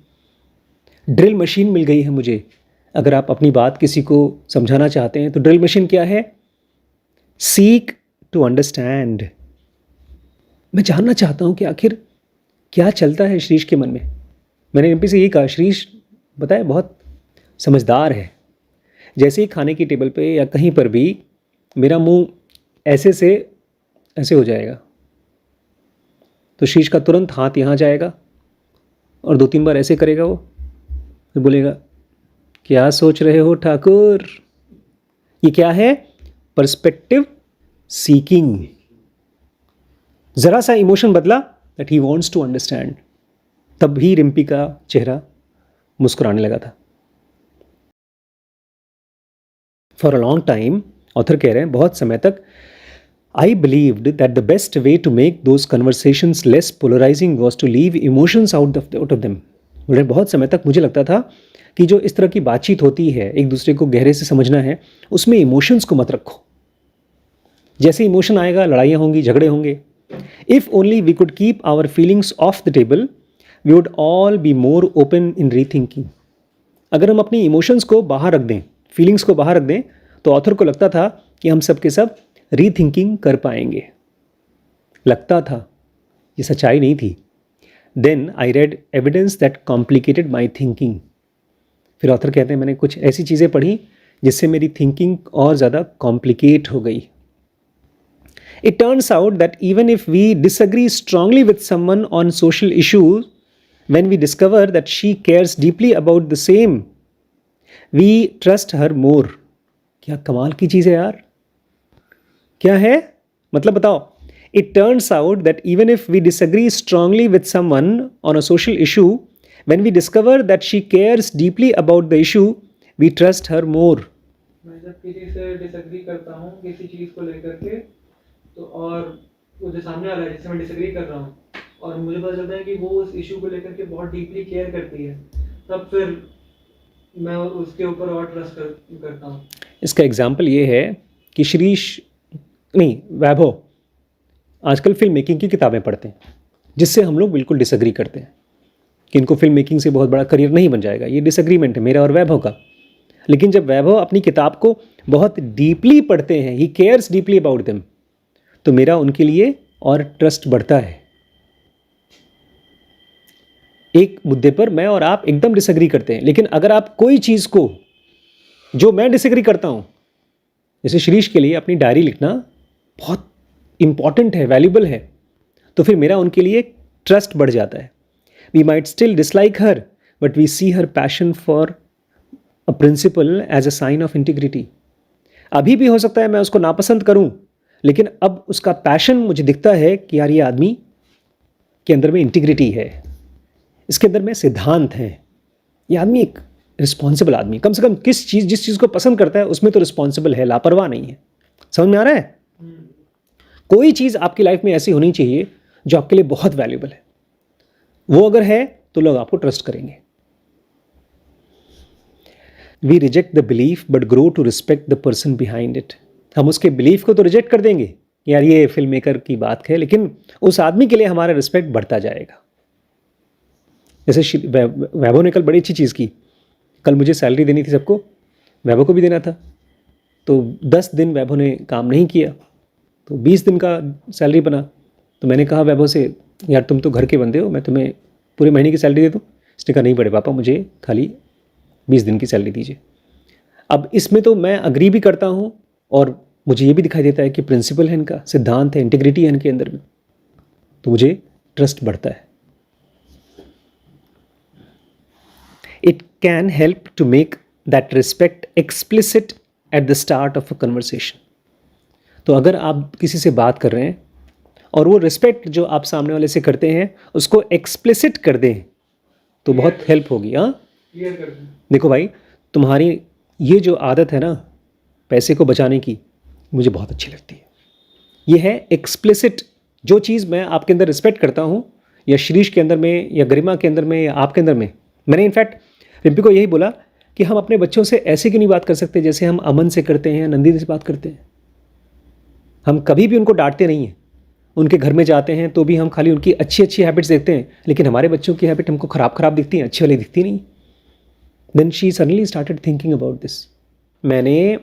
A: ड्रिल मशीन मिल गई है मुझे। अगर आप अपनी बात किसी को समझाना चाहते हैं तो ड्रिल मशीन क्या है? Seek to understand. मैं जानना चाहता हूँ कि आखिर क्या चलता है श्रीश के मन में। मैंने एमपी से यही कहा, श्रीश बताए बहुत समझदार है। जैसे ही खाने की टेबल पे या कहीं पर भी मेरा मुंह ऐसे से ऐसे हो जाएगा तो श्रीश का तुरंत हाथ यहाँ जाएगा और 2-3 बार ऐसे करेगा, वो फिर बोलेगा क्या सोच रहे हो ठाकुर। ये क्या है? Perspective seeking. जरा सा इमोशन बदला that he wants to understand, तब भी रिम्पी का चेहरा मुस्कुराने लगा था। For a long time, author कह रहे हैं बहुत समय तक, I believed that the best way to make those conversations less polarizing was to leave emotions out of them. बहुत समय तक मुझे लगता था कि जो इस तरह की बातचीत होती है, एक दूसरे को गहरे से समझना है, उसमें इमोशंस को मत रखो। जैसे इमोशन आएगा लड़ाइयाँ होंगी, झगड़े होंगे। If only we could keep our feelings off the table, we would all be more open in rethinking. अगर हम अपनी इमोशंस को बाहर रख दें, फीलिंग्स को बाहर रख दें, तो तो ऑथर को लगता था कि हम सब के सब रीथिंकिंग कर पाएंगे। लगता था, ये सच्चाई नहीं थी। Then I read evidence that complicated my thinking. फिर ऑथर कहते हैं मैंने कुछ ऐसी चीज़ें पढ़ी जिससे मेरी थिंकिंग और ज़्यादा कॉम्प्लिकेट हो गई। It turns out that even if we disagree strongly with someone on social issues, when we discover that she cares deeply about the same, we trust her more. क्या कमाल की चीज़ है यार, क्या है मतलब बताओ। It turns out that even if we disagree strongly with someone on a social issue, when we discover that she cares deeply about the issue, we trust her more.
B: मैं जब किसी से डिसएग्री करता हूँ किसी चीज़ को लेकर के, तो और वो जो सामने वाला है जिससे मैं डिसएग्री कर रहा हूँ और मुझे पता चलता है कि वो उस इशू को लेकर के बहुत डीपली केयर करती है, तब फिर मैं उसके ऊपर और ट्रस्ट करता हूँ।
A: इसका एग्जाम्पल ये है कि वैभव आजकल फिल्म मेकिंग की किताबें पढ़ते हैं, जिससे हम लोग बिल्कुल डिसएग्री करते हैं कि इनको फिल्म मेकिंग से बहुत बड़ा करियर नहीं बन जाएगा। ये डिसएग्रीमेंट है मेरा और वैभव का। लेकिन जब वैभव अपनी किताब को बहुत डीपली पढ़ते हैं, he cares deeply about them, तो मेरा उनके लिए और ट्रस्ट बढ़ता है। एक मुद्दे पर मैं और आप एकदम डिसएग्री करते हैं, लेकिन अगर आप कोई चीज़ को जो मैं डिसएग्री करता हूं, जैसे शिरीष के लिए अपनी डायरी लिखना बहुत इंपॉर्टेंट है, वैल्यूबल है, तो फिर मेरा उनके लिए ट्रस्ट बढ़ जाता है। We might still dislike her, but we see her passion for a principle as a sign of integrity. अभी भी हो सकता है मैं उसको नापसंद करूं, लेकिन अब उसका पैशन मुझे दिखता है कि यार ये आदमी के अंदर में इंटीग्रिटी है, इसके अंदर में सिद्धांत हैं, ये आदमी एक रिस्पॉन्सिबल आदमी, कम से कम जिस चीज़ को पसंद करता है उसमें तो रिस्पॉन्सिबल है, लापरवाह नहीं है। समझ में आ रहा है? कोई चीज़ आपकी लाइफ में ऐसी होनी चाहिए जो आपके लिए बहुत वैल्यूबल है। वो अगर है तो लोग आपको ट्रस्ट करेंगे। We reject the belief but grow to respect the person behind it. हम उसके बिलीफ को तो रिजेक्ट कर देंगे, यार ये फिल्म मेकर की बात है, लेकिन उस आदमी के लिए हमारा रिस्पेक्ट बढ़ता जाएगा। जैसे वैभव ने कल बड़ी अच्छी चीज़ की, कल मुझे सैलरी देनी थी सबको, वैभव को भी देना था, तो 10 दिन वैभव ने काम नहीं किया, तो 20 दिन का सैलरी बना। तो मैंने कहा वैभव से, यार तुम तो घर के बंदे हो, मैं तुम्हें पूरे महीने की सैलरी दे दूँ? उसने कहा नहीं बड़े पापा, मुझे खाली 20 दिन की सैलरी दीजिए। अब इसमें तो मैं अग्री भी करता हूँ और मुझे ये भी दिखाई देता है कि प्रिंसिपल है इनका, सिद्धांत है, इंटीग्रिटी है इनके अंदर में, तो मुझे ट्रस्ट बढ़ता है। It can help to make that respect explicit at the start of a conversation. तो अगर आप किसी से बात कर रहे हैं और वो रिस्पेक्ट जो आप सामने वाले से करते हैं उसको एक्सप्लिसिट कर दें, तो बहुत हेल्प होगी। हाँ,
B: क्लियर कर दें।
A: देखो भाई, तुम्हारी ये जो आदत है ना पैसे को बचाने की, मुझे बहुत अच्छी लगती है। ये है एक्सप्लिसिट। जो चीज़ मैं आपके अंदर रिस्पेक्ट करता हूँ, या शिरीष के अंदर में, या गरिमा के अंदर में, या आपके अंदर में, मैंने इनफैक्ट रिम्पी को यही बोला कि हम अपने बच्चों से ऐसे क्यों नहीं बात कर सकते जैसे हम अमन से करते हैं, नंदिनी से बात करते हैं। हम कभी भी उनको डांटते नहीं हैं, उनके घर में जाते हैं तो भी हम खाली उनकी अच्छी अच्छी हैबिट्स देखते हैं, लेकिन हमारे बच्चों की हैबिट हमको ख़राब दिखती हैं, अच्छी वाली दिखती नहीं। Then she suddenly started thinking about this. मैंने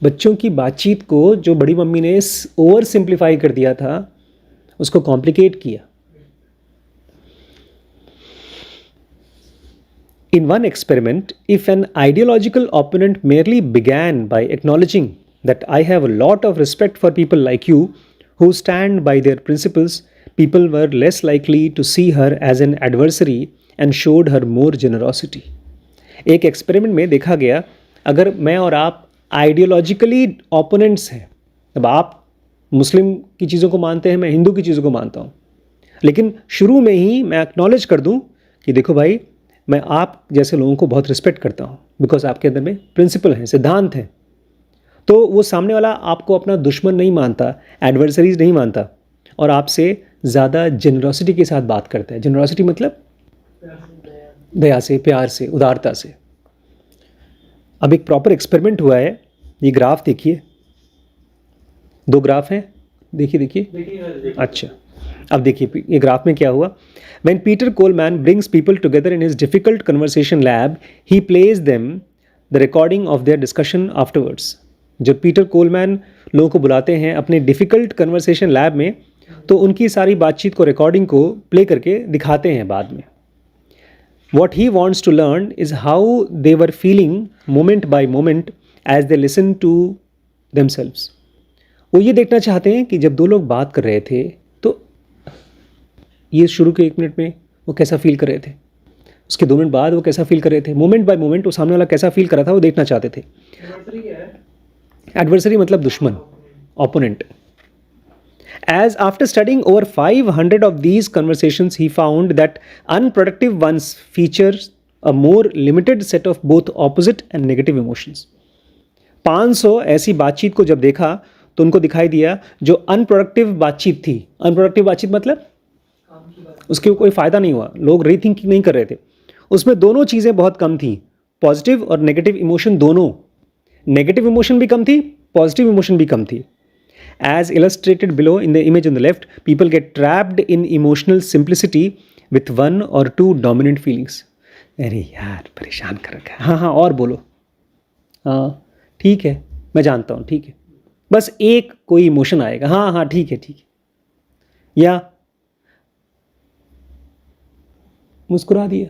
A: बच्चों की बातचीत को जो बड़ी मम्मी ने ओवर सिंप्लीफाई कर दिया था, उसको कॉम्प्लिकेट किया। In one experiment, if an ideological opponent merely began by acknowledging that I have a lot of respect for people like you who stand by their principles, people were less likely to see her as an adversary and showed her more generosity. एक एक्सपेरिमेंट में देखा गया, अगर मैं और आप आइडियोलॉजिकली ओपोनेंट्स हैं, अब आप मुस्लिम की चीज़ों को मानते हैं, मैं हिंदू की चीज़ों को मानता हूँ, लेकिन शुरू में ही मैं एक्नॉलेज कर दूँ कि देखो भाई, मैं आप जैसे लोगों को बहुत रिस्पेक्ट करता हूँ बिकॉज आपके अंदर में प्रिंसिपल हैं, सिद्धांत हैं, तो वो सामने वाला आपको अपना दुश्मन नहीं मानता, एडवर्सरीज नहीं मानता, और आपसे ज़्यादा जेनरोसिटी के साथ बात करता है। जेनरोसिटी मतलब दया से, प्यार से, उदारता से। अब एक प्रॉपर एक्सपेरिमेंट हुआ है, ये ग्राफ देखिए, 2 ग्राफ हैं, देखिए। अच्छा, अब देखिए ये ग्राफ में क्या हुआ। When Peter Coleman brings people together in his difficult conversation lab, he plays them the recording of their discussion afterwards. जब पीटर कोलमैन लोगों को बुलाते हैं अपने डिफ़िकल्ट कन्वर्सेशन लैब में, तो उनकी सारी बातचीत को, रिकॉर्डिंग को प्ले करके दिखाते हैं बाद में. What he wants to learn is how they were feeling moment by moment as they listened to themselves. वो ये देखना चाहते हैं कि जब दो लोग बात कर रहे थे तो ये शुरू के 1 मिनट में वो कैसा फील कर रहे थे, उसके 2 मिनट बाद वो कैसा फील कर रहे थे, मोमेंट बाय मोमेंट वो सामने वाला कैसा फील कर रहा था वो देखना चाहते थे. एडवर्सरी मतलब दुश्मन, opponent. As after studying over 500 of these conversations, he found that unproductive ones features a more limited set of both opposite and negative emotions. 500 ऐसी बातचीत को जब देखा तो उनको दिखाई दिया जो अनप्रोडक्टिव बातचीत थी. अनप्रोडक्टिव बातचीत मतलब उसके कोई फ़ायदा नहीं हुआ, लोग रीथिंकिंग नहीं कर रहे थे, उसमें दोनों चीज़ें बहुत कम थी, पॉजिटिव और नेगेटिव इमोशन दोनों. नेगेटिव इमोशन भी कम थी, पॉजिटिव इमोशन भी कम थी. As illustrated below in the image on the left, people get trapped in emotional simplicity with 1 or 2 dominant feelings. अरे यार परेशान कर रखा है. हाँ हाँ और बोलो. हाँ ठीक है, मैं जानता हूँ, ठीक है, बस एक कोई इमोशन आएगा. हाँ हाँ ठीक है ठीक है, या मुस्कुरा दिया.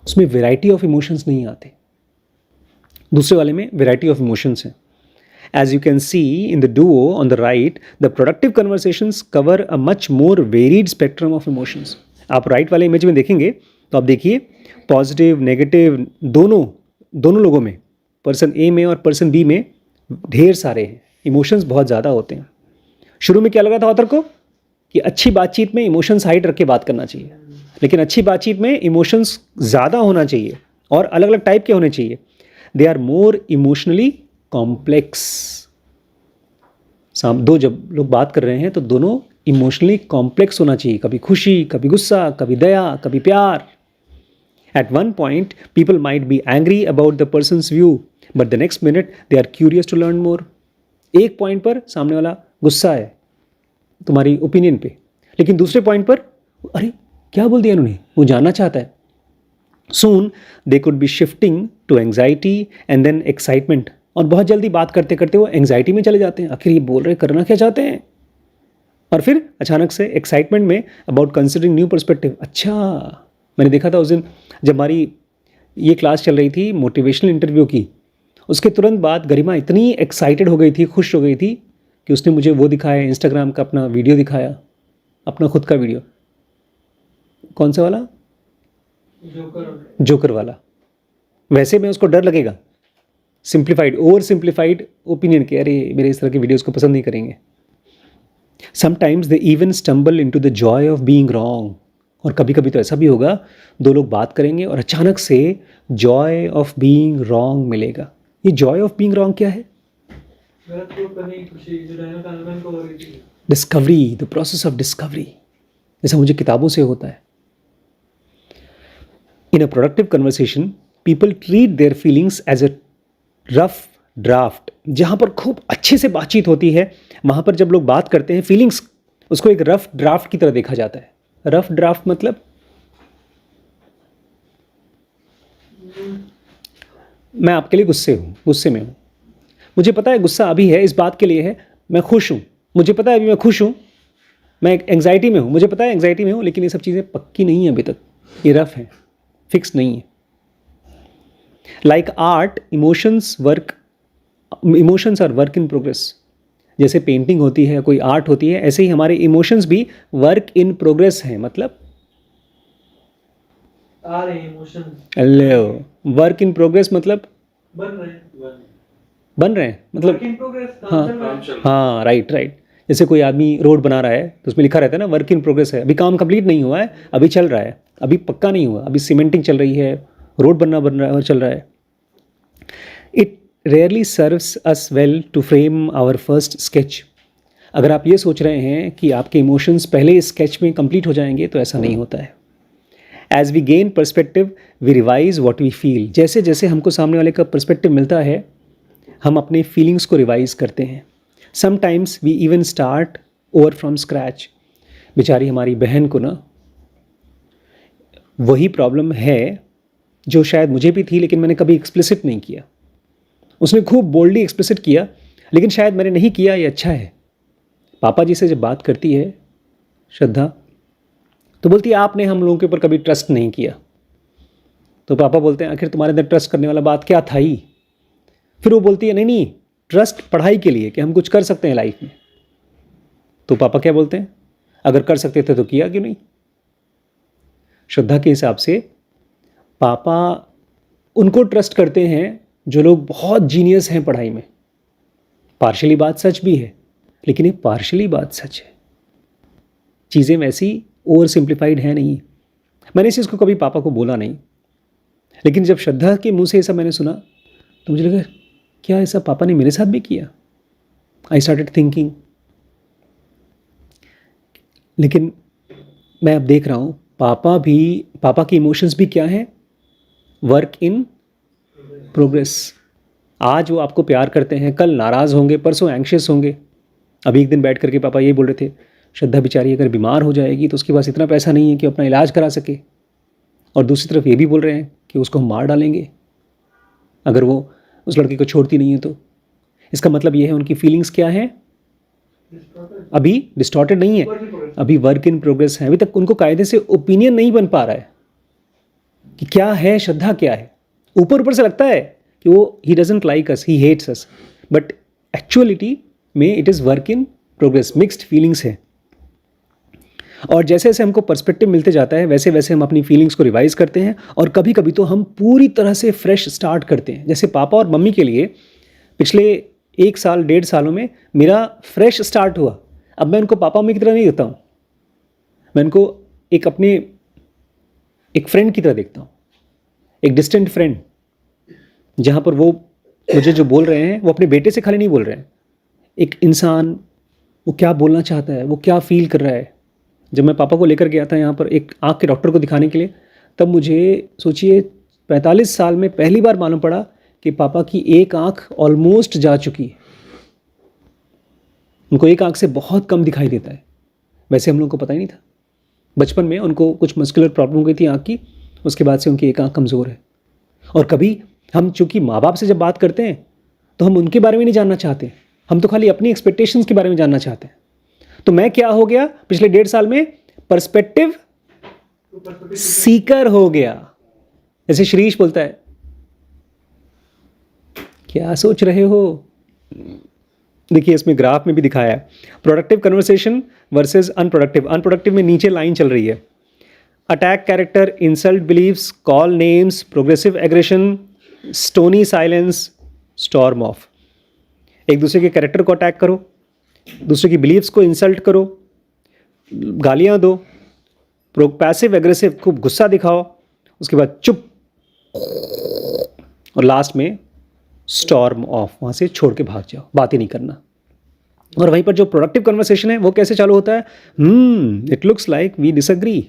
A: उसमें वैरायटी ऑफ इमोशंस नहीं आते. दूसरे वाले में वैरायटी ऑफ इमोशंस हैं. As you can see in the duo on the right, the productive conversations cover a much more varied spectrum of emotions. आप राइट वाले इमेज में देखेंगे तो आप देखिए पॉजिटिव नेगेटिव दोनों लोगों में, पर्सन ए में और पर्सन बी में ढेर सारे हैं इमोशंस, बहुत ज़्यादा होते हैं. शुरू में क्या लगा था ऑथर को कि अच्छी बातचीत में इमोशंस हाइड रख के बात करना चाहिए, लेकिन अच्छी बातचीत में इमोशंस ज़्यादा होना चाहिए और अलग अलग टाइप के होने चाहिए. They are more emotionally complex. दो जब लोग बात कर रहे हैं तो दोनों इमोशनली कॉम्प्लेक्स होना चाहिए, कभी खुशी, कभी गुस्सा, कभी दया, कभी प्यार. At one point people might be angry about the person's view but the next minute they are curious to learn more. एक पॉइंट पर सामने वाला गुस्सा है तुम्हारी ओपिनियन पे, लेकिन दूसरे पॉइंट पर अरे क्या बोल दिया इन्होंने, वो जानना चाहता है. Soon they could be shifting to anxiety and then excitement. और बहुत जल्दी बात करते करते वो एंग्जाइटी में चले जाते हैं, आखिर ये बोल रहे करना क्या चाहते हैं, और फिर अचानक से एक्साइटमेंट में अबाउट कंसिडरिंग न्यू पर्सपेक्टिव. अच्छा मैंने देखा था उस दिन जब हमारी ये क्लास चल रही थी मोटिवेशनल इंटरव्यू की, उसके तुरंत बाद गरिमा इतनी एक्साइटेड हो गई थी, खुश हो गई थी कि उसने मुझे वो दिखाया, इंस्टाग्राम का अपना वीडियो दिखाया, अपना खुद का वीडियो. कौन सा वाला? जोकर वाला. वैसे में उसको डर लगेगा सिंप्लीफाइड, ओवर सिंप्लीफाइड ओपिनियन के, अरे मेरे इस तरह के वीडियोस को पसंद नहीं करेंगे. Sometimes they even stumble into the Joy of being wrong. और कभी कभी तो ऐसा भी होगा, दो लोग बात करेंगे और अचानक से जॉय ऑफ बीइंग रॉन्ग मिलेगा. ये जॉय ऑफ बीइंग रॉन्ग क्या है? Discovery, the process of discovery, जैसा मुझे किताबों से होता है. In a productive conversation, people treat their feelings as a rough draft. जहाँ पर खूब अच्छे से बातचीत होती है, वहाँ पर जब लोग बात करते हैं फीलिंग्स, उसको एक रफ ड्राफ्ट की तरह देखा जाता है. रफ ड्राफ्ट मतलब मैं आपके लिए गुस्से में हूँ, मुझे पता है गुस्सा अभी है, इस बात के लिए है, मैं खुश हूँ, मुझे पता है अभी मैं खुश हूँ, मैं एंग्जाइटी में हूँ, मुझे पता है एंग्जाइटी में हूँ, लेकिन ये सब चीज़ें पक्की नहीं है अभी तक, ये रफ है, फिक्स नहीं है. Like art, emotions are work in progress. जैसे पेंटिंग होती है, कोई आर्ट होती है, ऐसे ही हमारे इमोशंस भी वर्क इन प्रोग्रेस हैं. मतलब
B: आ रहे हैं इमोशंस,
A: वर्क इन प्रोग्रेस मतलब
B: बन रहे हैं
A: मतलब
B: वर्क इन प्रोग्रेस.
A: हाँ राइट. जैसे कोई आदमी रोड बना रहा है तो उसमें लिखा रहता है ना वर्क इन प्रोग्रेस है, अभी काम कंप्लीट नहीं हुआ है, अभी चल रहा है, अभी पक्का नहीं हुआ, अभी सीमेंटिंग चल रही है, रोड बन रहा है, चल रहा है. It rarely serves us well to frame our first sketch. अगर आप ये सोच रहे हैं कि आपके इमोशंस पहले स्केच में कंप्लीट हो जाएंगे तो ऐसा नहीं होता है. As we gain perspective we revise what we feel. जैसे जैसे हमको सामने वाले का पर्सपेक्टिव मिलता है हम अपने फीलिंग्स को रिवाइज करते हैं. Sometimes we even start over from scratch. बेचारी हमारी बहन को ना वही प्रॉब्लम है जो शायद मुझे भी थी, लेकिन मैंने कभी एक्सप्लिसिट नहीं किया. उसने खूब बोल्डली एक्सप्रेसिट किया, लेकिन शायद मैंने नहीं किया, ये अच्छा है। पापा जी से जब बात करती है श्रद्धा तो बोलती है आपने हम लोगों के ऊपर कभी ट्रस्ट नहीं किया। तो पापा बोलते हैं आखिर तुम्हारे अंदर ट्रस्ट करने वाला बात क्या था ही। फिर वो बोलती है नहीं नहीं, ट्रस्ट पढ़ाई के लिए कि हम कुछ कर सकते हैं लाइफ में। तो पापा क्या बोलते हैं, अगर कर सकते थे तो किया क्यों नहीं। श्रद्धा के हिसाब से पापा उनको ट्रस्ट करते हैं जो लोग बहुत जीनियस हैं पढ़ाई में। पार्शली बात सच भी है, लेकिन ये पार्शली बात सच है, चीज़ें वैसी ओवर सिंप्लीफाइड है नहीं। मैंने इस चीज़ को कभी पापा को बोला नहीं, लेकिन जब श्रद्धा के मुंह से ऐसा मैंने सुना तो मुझे लगा क्या ऐसा पापा ने मेरे साथ भी किया। आई स्टार्टेड थिंकिंग, लेकिन मैं अब देख रहा हूँ पापा की इमोशंस भी क्या है, वर्क इन प्रोग्रेस। आज वो आपको प्यार करते हैं, कल नाराज़ होंगे, परसों एंग्शियस होंगे। अभी एक दिन बैठ करके पापा ये बोल रहे थे श्रद्धा बेचारी अगर बीमार हो जाएगी तो उसके पास इतना पैसा नहीं है कि अपना इलाज करा सके, और दूसरी तरफ ये भी बोल रहे हैं कि उसको हम मार डालेंगे अगर वो उस लड़के को छोड़ती नहीं है। तो इसका मतलब ये है उनकी फीलिंग्स क्या है, अभी डिस्टॉर्टेड नहीं है, अभी वर्क इन प्रोग्रेस है। अभी तक उनको कायदे से ओपिनियन नहीं बन पा रहा है कि क्या है श्रद्धा क्या है। ऊपर ऊपर से लगता है कि वो he doesn't like us, he hates us, but actuality में it is work in progress, mixed feelings है। और जैसे जैसे हमको पर्सपेक्टिव मिलते जाता है वैसे वैसे हम अपनी फीलिंग्स को रिवाइज करते हैं, और कभी कभी तो हम पूरी तरह से फ्रेश स्टार्ट करते हैं। जैसे पापा और मम्मी के लिए पिछले 1 साल 1.5 सालों में मेरा फ्रेश स्टार्ट हुआ। अब मैं उनको पापा मम्मी की तरह नहीं देखता हूँ, मैं उनको एक फ्रेंड की तरह देखता हूँ, एक डिस्टेंट फ्रेंड, जहाँ पर वो मुझे जो बोल रहे हैं वो अपने बेटे से खाली नहीं बोल रहे हैं। एक इंसान वो क्या बोलना चाहता है, वो क्या फील कर रहा है। जब मैं पापा को लेकर गया था यहाँ पर एक आँख के डॉक्टर को दिखाने के लिए, तब मुझे सोचिए 45 साल में पहली बार मालूम पड़ा कि पापा की एक आँख ऑलमोस्ट जा चुकी है। उनको एक आँख से बहुत कम दिखाई देता है। वैसे हम लोगों को पता ही नहीं था। बचपन में उनको कुछ मस्कुलर प्रॉब्लम हो गई थी आँख की, उसके बाद से उनकी एक आँख कमज़ोर है। और कभी हम चूँकि माँ बाप से जब बात करते हैं तो हम उनके बारे में नहीं जानना चाहते, हम तो खाली अपनी एक्सपेक्टेशंस के बारे में जानना चाहते हैं। तो मैं क्या हो गया पिछले 1.5 साल में, पर्सपेक्टिव सीकर हो गया। जैसे श्रीश बोलता है क्या सोच रहे हो। देखिए इसमें ग्राफ में भी दिखाया है productive conversation versus unproductive. Unproductive में नीचे लाइन चल रही है, attack character, insult beliefs, call names, progressive aggression, stony silence, storm off. एक दूसरे के कैरेक्टर को अटैक करो, दूसरे की बिलीव्स को इंसल्ट करो, गालियां दो, पैसिव एग्रेसिव खूब गुस्सा दिखाओ, उसके बाद चुप, और लास्ट में स्टॉर्म ऑफ, वहाँ से छोड़ के भाग जाओ, बात ही नहीं करना। और वहीं पर जो प्रोडक्टिव कन्वर्सेशन है वो कैसे चालू होता है, it looks like we disagree,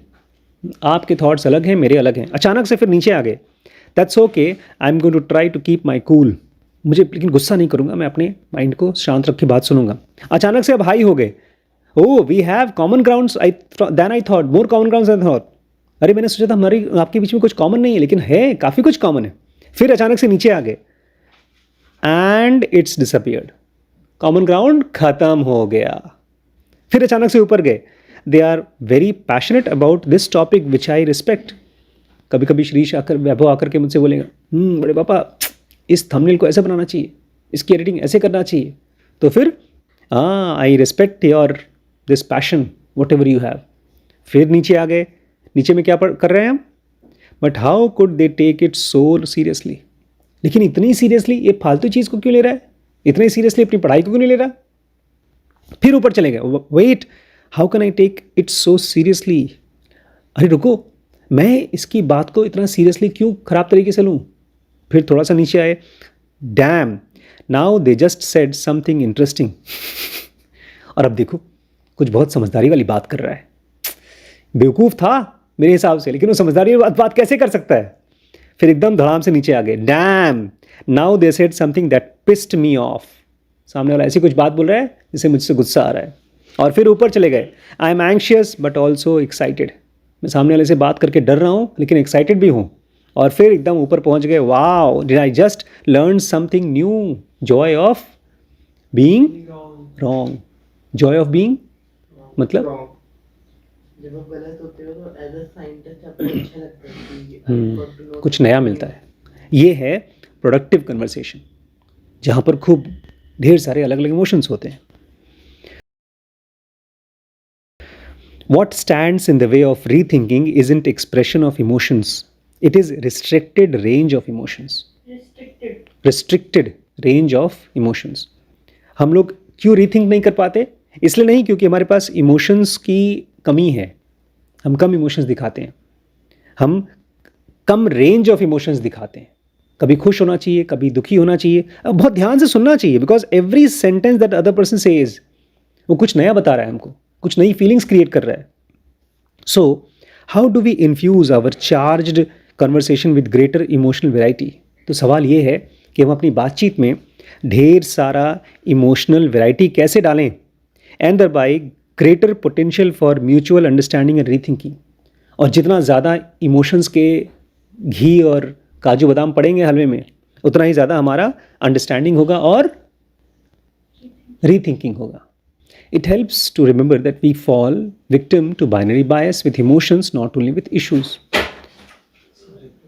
A: आपके थॉट्स अलग हैं मेरे अलग हैं। अचानक से फिर नीचे आ गए, that's okay, I am going to try to keep my cool. मुझे लेकिन गुस्सा नहीं करूंगा, मैं अपने माइंड को शांत रख के बात सुनूंगा। अचानक से अब हाई हो गए, oh we have common grounds than I thought, more common grounds than thought. अरे मैंने सोचा था हमारी आपके बीच में कुछ कॉमन नहीं है, लेकिन है, काफ़ी कुछ कॉमन है। फिर अचानक से नीचे आ गए and it's disappeared, common ground खत्म हो गया। फिर अचानक से ऊपर गए, they are very passionate about this topic which I respect. कभी कभी श्रीश आकर, वैभव आकर के मुझसे बोलेगा, बड़े पापा इस थंबनेल को ऐसे बनाना चाहिए, इसकी एडिटिंग ऐसे करना चाहिए। तो फिर I respect your this passion what ever you have. फिर नीचे आ गए, नीचे में क्या कर रहे हैं हम, but how could they take it so seriously. लेकिन इतनी सीरियसली ये फालतू चीज़ को क्यों ले रहा है, इतनी सीरियसली अपनी पढ़ाई को क्यों नहीं ले रहा। फिर ऊपर चले गए, wait how can I take it so seriously. अरे रुको, मैं इसकी बात को इतना सीरियसली क्यों खराब तरीके से लूँ। फिर थोड़ा सा नीचे आए, dam now they just said something interesting. और अब देखो कुछ बहुत समझदारी वाली बात कर रहा है। बेवकूफ़ था मेरे हिसाब से, लेकिन वो समझदारी वाली बात कैसे कर सकता है। फिर एकदम धड़ाम से नीचे आ गए, dam now they said something that pissed me of. सामने वाला ऐसी कुछ बात बोल रहा है जिससे मुझसे गुस्सा आ रहा है। और फिर ऊपर चले गए, I am anxious but also excited. मैं सामने वाले से बात करके डर रहा हूँ लेकिन एक्साइटेड भी हूँ। और फिर एकदम ऊपर पहुंच गए, wow did I just learn something new, Joy of being
B: wrong.
A: Wrong, Joy of being मतलब
E: जब आप गलत होते हो तो एज अ साइंटिस्ट आपको अच्छा लगता है कि I got to know
A: कुछ नया मिलता है। ये है प्रोडक्टिव कन्वर्सेशन, जहाँ पर खूब ढेर सारे अलग अलग इमोशंस होते हैं। What stands in the way of rethinking isn't expression of emotions, it is restricted range of emotions. Restricted range of emotions. हम लोग क्यों रीथिंक नहीं कर पाते? इसलिए नहीं क्योंकि हमारे पास इमोशंस की कमी है, हम कम इमोशंस दिखाते हैं, हम कम रेंज ऑफ इमोशंस दिखाते हैं। कभी खुश होना चाहिए, कभी दुखी होना चाहिए, अब बहुत ध्यान से सुनना चाहिए, because every sentence that other person says वो कुछ नया बता रहा है हमको, कुछ नई फीलिंग्स क्रिएट कर रहा है। So how do we infuse our charged conversation with greater emotional variety? तो सवाल ये है कि हम अपनी बातचीत में ढेर सारा इमोशनल वेराइटी कैसे डालें, and thereby greater potential for mutual understanding and rethinking. और जितना ज़्यादा इमोशंस के घी और काजू बादाम पड़ेंगे हलवे में, उतना ही ज़्यादा हमारा अंडरस्टैंडिंग होगा और रीथिंकिंग होगा। It helps to remember that we fall victim to binary bias with emotions, not only with issues.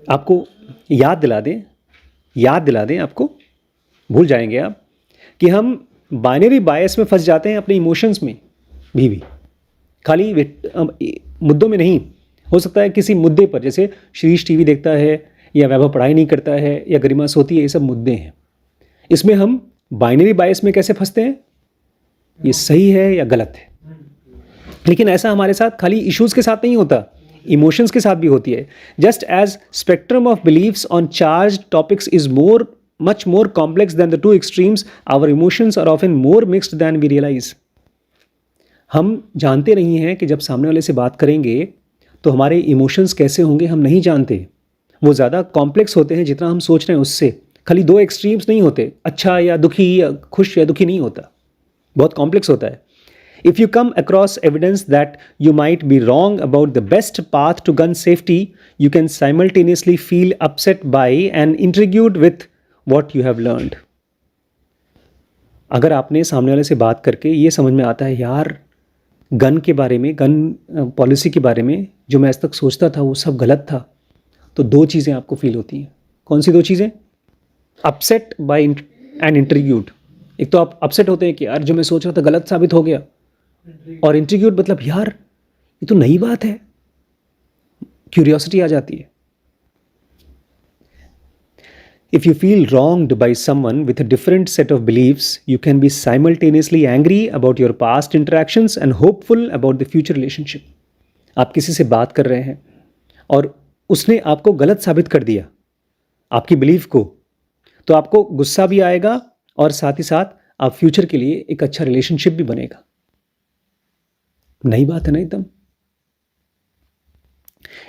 A: आपको याद दिला दें आपको, भूल जाएंगे आप कि हम बाइनरी बायस में फंस जाते हैं अपने इमोशंस में भी खाली मुद्दों में नहीं। हो सकता है किसी मुद्दे पर, जैसे श्रीश टीवी देखता है या वैभव पढ़ाई नहीं करता है या गरिमा सोती है, ये सब मुद्दे हैं। इसमें हम बाइनरी बायस में कैसे फंसते हैं, ये सही है या गलत है। लेकिन ऐसा हमारे साथ खाली इश्यूज़ के साथ नहीं होता, इमोशंस के साथ भी होती है। Just as spectrum of beliefs on charge topics is much more complex than the two extremes, our emotions are often more mixed than we realize. हम जानते नहीं हैं कि जब सामने वाले से बात करेंगे तो हमारे इमोशंस कैसे होंगे, हम नहीं जानते। वो ज़्यादा कॉम्प्लेक्स होते हैं जितना हम सोच रहे हैं उससे। खाली दो एक्सट्रीम्स नहीं होते, अच्छा या दुखी या खुश या दुखी नहीं होता, बहुत कॉम्प्लेक्स होता है। If you come across evidence that you might be wrong about the best path to gun safety, you can simultaneously feel upset by and intrigued with what you have learned. अगर आपने सामने वाले से बात करके ये समझ में आता है, यार गन के बारे में, गन पॉलिसी के बारे में जो मैं आज तक सोचता था वो सब गलत था, तो दो चीज़ें आपको फील होती हैं। कौन सी दो चीज़ें? Upset by and intrigued. एक तो आप अपसेट होते हैं कि यार जो मैं सोच रहा था गलत साबित हो गया, और इंट्रीग्यूड मतलब यार ये तो नई बात है, क्यूरियोसिटी आ जाती है। If you feel wronged by someone with a different set of beliefs, you can be simultaneously angry about your past interactions and hopeful about the future relationship. आप किसी से बात कर रहे हैं और उसने आपको गलत साबित कर दिया आपकी बिलीफ को, तो आपको गुस्सा भी आएगा और साथ ही साथ आप फ्यूचर के लिए एक अच्छा रिलेशनशिप भी बनेगा। नई बात है ना एकदम।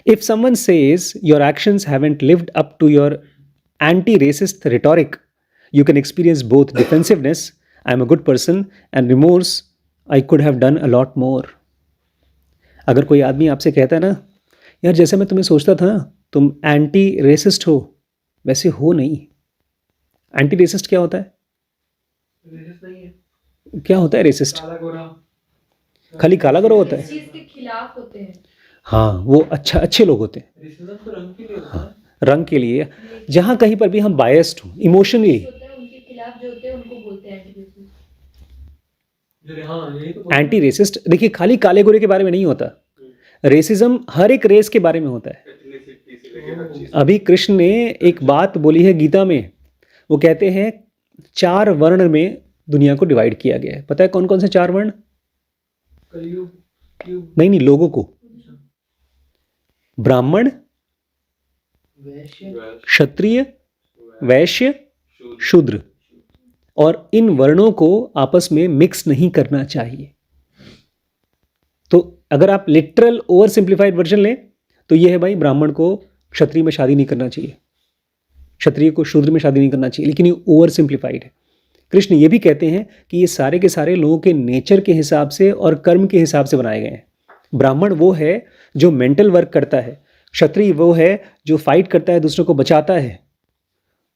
A: If someone says your actions haven't lived up to your anti-racist rhetoric, you can experience both defensiveness, I am a good person, and remorse, I could have done a lot more. अगर कोई आदमी आपसे कहता है ना, यार जैसे मैं तुम्हें सोचता था तुम एंटी रेसिस्ट हो, वैसे हो नहीं। एंटी रेसिस्ट क्या होता है?
B: Racist नहीं है,
A: क्या होता है रेसिस्ट?
B: काला गोरा,
A: खाली काला गोरा होता
D: इस
A: है?
D: चीज के खिलाफ होते हैं।
A: हाँ, वो अच्छे लोग होते हैं,
B: racism तो रंग के लिए होता है।
A: रंग के लिए। जहाँ कहीं पर भी हम बायस्ड हो इमोशनली,
D: होता है उनके खिलाफ जो होते हैं उनको बोलते हैं एंटी-रेसिस्ट।
B: हाँ, यही तो
A: एंटी रेसिस्ट। देखिए खाली काले गोरे के बारे में नहीं होता, रेसिज्म हर एक रेस के बारे में होता है।
C: एथनिसिटी से लेके हर चीज।
A: अभी कृष्ण ने एक बात बोली है गीता में, वो कहते हैं 4 वर्ण में दुनिया को डिवाइड किया गया है। पता है कौन कौन से 4 वर्ण?
B: कलयुग, युग,
A: नहीं, लोगों को। ब्राह्मण,
E: वैश्य,
A: क्षत्रिय, वैश्य, शूद्र। और इन वर्णों को आपस में मिक्स नहीं करना चाहिए। तो अगर आप लिटरल ओवर सिंप्लीफाइड वर्जन लें तो ये है भाई, ब्राह्मण को क्षत्रिय में शादी नहीं करना चाहिए, क्षत्रिय को शूद्र में शादी नहीं करना चाहिए, लेकिन ये ओवर सिंप्लीफाइड है। कृष्ण ये भी कहते हैं कि ये सारे के सारे लोगों के नेचर के हिसाब से और कर्म के हिसाब से बनाए गए हैं। ब्राह्मण वो है जो मेंटल वर्क करता है, क्षत्रिय वो है जो फाइट करता है, दूसरों को बचाता है।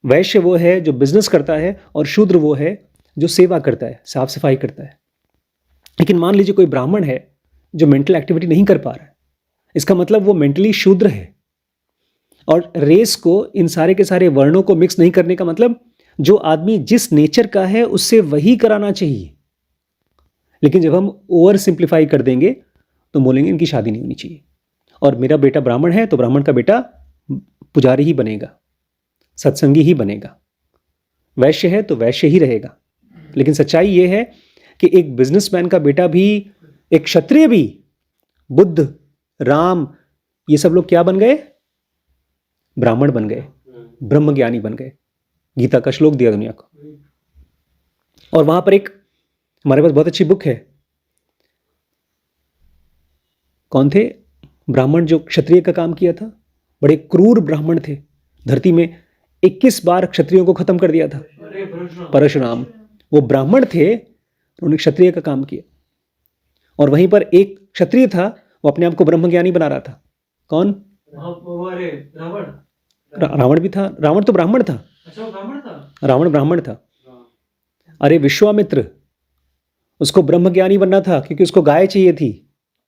A: वैश्य वो है जो बिजनेस करता है, और शूद्र वो है जो सेवा करता है, साफ सफाई करता है। लेकिन मान लीजिए कोई ब्राह्मण है जो मेंटल एक्टिविटी नहीं कर पा रहा है, इसका मतलब वो मेंटली शूद्र है। और रेस को, इन सारे के सारे वर्णों को मिक्स नहीं करने का मतलब जो आदमी जिस नेचर का है उससे वही कराना चाहिए। लेकिन जब हम ओवर सिंप्लीफाई कर देंगे तो बोलेंगे इनकी शादी नहीं होनी चाहिए, और मेरा बेटा ब्राह्मण है तो ब्राह्मण का बेटा पुजारी ही बनेगा, सत्संगी ही बनेगा। वैश्य है तो वैश्य ही रहेगा। लेकिन सच्चाई यह है कि एक बिजनेसमैन का बेटा भी, एक क्षत्रिय भी, बुद्ध, राम, ये सब लोग क्या बन गए? ब्राह्मण बन गए, ब्रह्मज्ञानी बन गए। गीता का श्लोक दिया दुनिया को। और वहां पर एक हमारे पास बहुत अच्छी बुक है। कौन थे ब्राह्मण जो क्षत्रिय का काम किया था? बड़े क्रूर ब्राह्मण थे, धरती में 21 बार क्षत्रियों को खत्म कर दिया था। परशुराम, वो ब्राह्मण थे, उन्होंने क्षत्रिय का काम किया। और वहीं पर एक क्षत्रिय था, वो अपने आप को ब्रह्मज्ञानी बना रहा था। कौन? रावण भी था। रावण तो ब्राह्मण था।
B: अच्छा, वो ब्राह्मण था? रावण
A: ब्राह्मण था। अरे विश्वामित्र, उसको ब्रह्मज्ञानी बनना था क्योंकि उसको गाय चाहिए थी।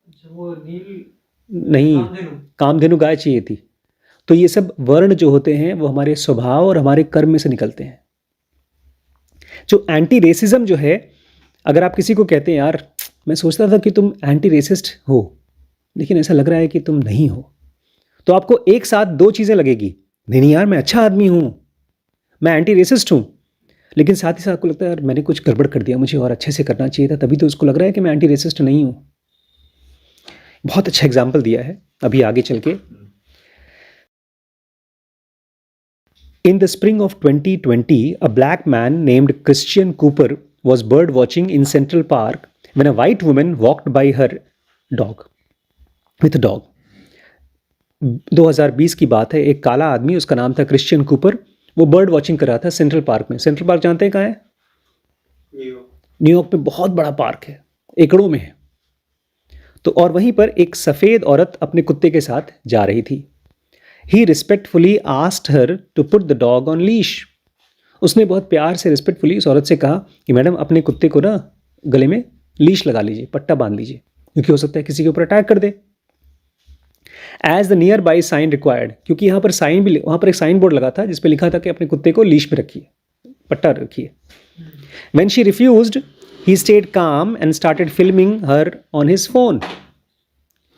B: अच्छा, वो नील
A: नहीं, कामधेनु गाय चाहिए थी। तो ये सब वर्ण जो होते हैं वो हमारे स्वभाव और हमारे कर्म में से निकलते हैं। जो एंटी रेसिज्म जो है, अगर आप किसी को कहते हैं यार मैं सोचता था कि तुम एंटी रेसिस्ट हो, लेकिन ऐसा लग रहा है कि तुम नहीं हो, तो आपको एक साथ दो चीज़ें लगेगी। नहीं यार, मैं अच्छा आदमी हूँ, मैं एंटी रेसिस्ट हूँ, लेकिन साथ ही साथ आपको लगता है यार मैंने कुछ गड़बड़ कर दिया, मुझे और अच्छे से करना चाहिए था, तभी तो उसको लग रहा है कि मैं एंटी रेसिस्ट नहीं हूँ। बहुत अच्छा एग्जाम्पल दिया है अभी आगे चल के। In the spring of 2020, a black man named Christian Cooper was bird watching in Central Park when a white woman walked by her dog with a dog. 2020 की बात है। एक काला आदमी, उसका नाम था क्रिश्चियन कूपर, वो बर्ड वॉचिंग कर रहा था सेंट्रल पार्क में। सेंट्रल पार्क जानते हैं कहाँ है? न्यूयॉर्क में बहुत बड़ा पार्क है, एकड़ों में है। तो और वहीं पर एक सफ़ेद औरत अपने कुत्ते के साथ जा रही थी। He respectfully asked her to put the dog on leash. उसने बहुत प्यार से, रिस्पेक्टफुली उस औरत से कहा कि मैडम अपने कुत्ते को ना गले में लीश लगा लीजिए, पट्टा बांध लीजिए, क्योंकि हो सकता है किसी के ऊपर अटैक कर दे। As the nearby sign required, क्योंकि यहाँ पर साइन भी, वहाँ पर एक साइन बोर्ड लगा था जिस पे लिखा था कि अपने कुत्ते को लीश पे रखिए, पट्टा रखिए। When she refused, he stayed calm and started filming her on his phone.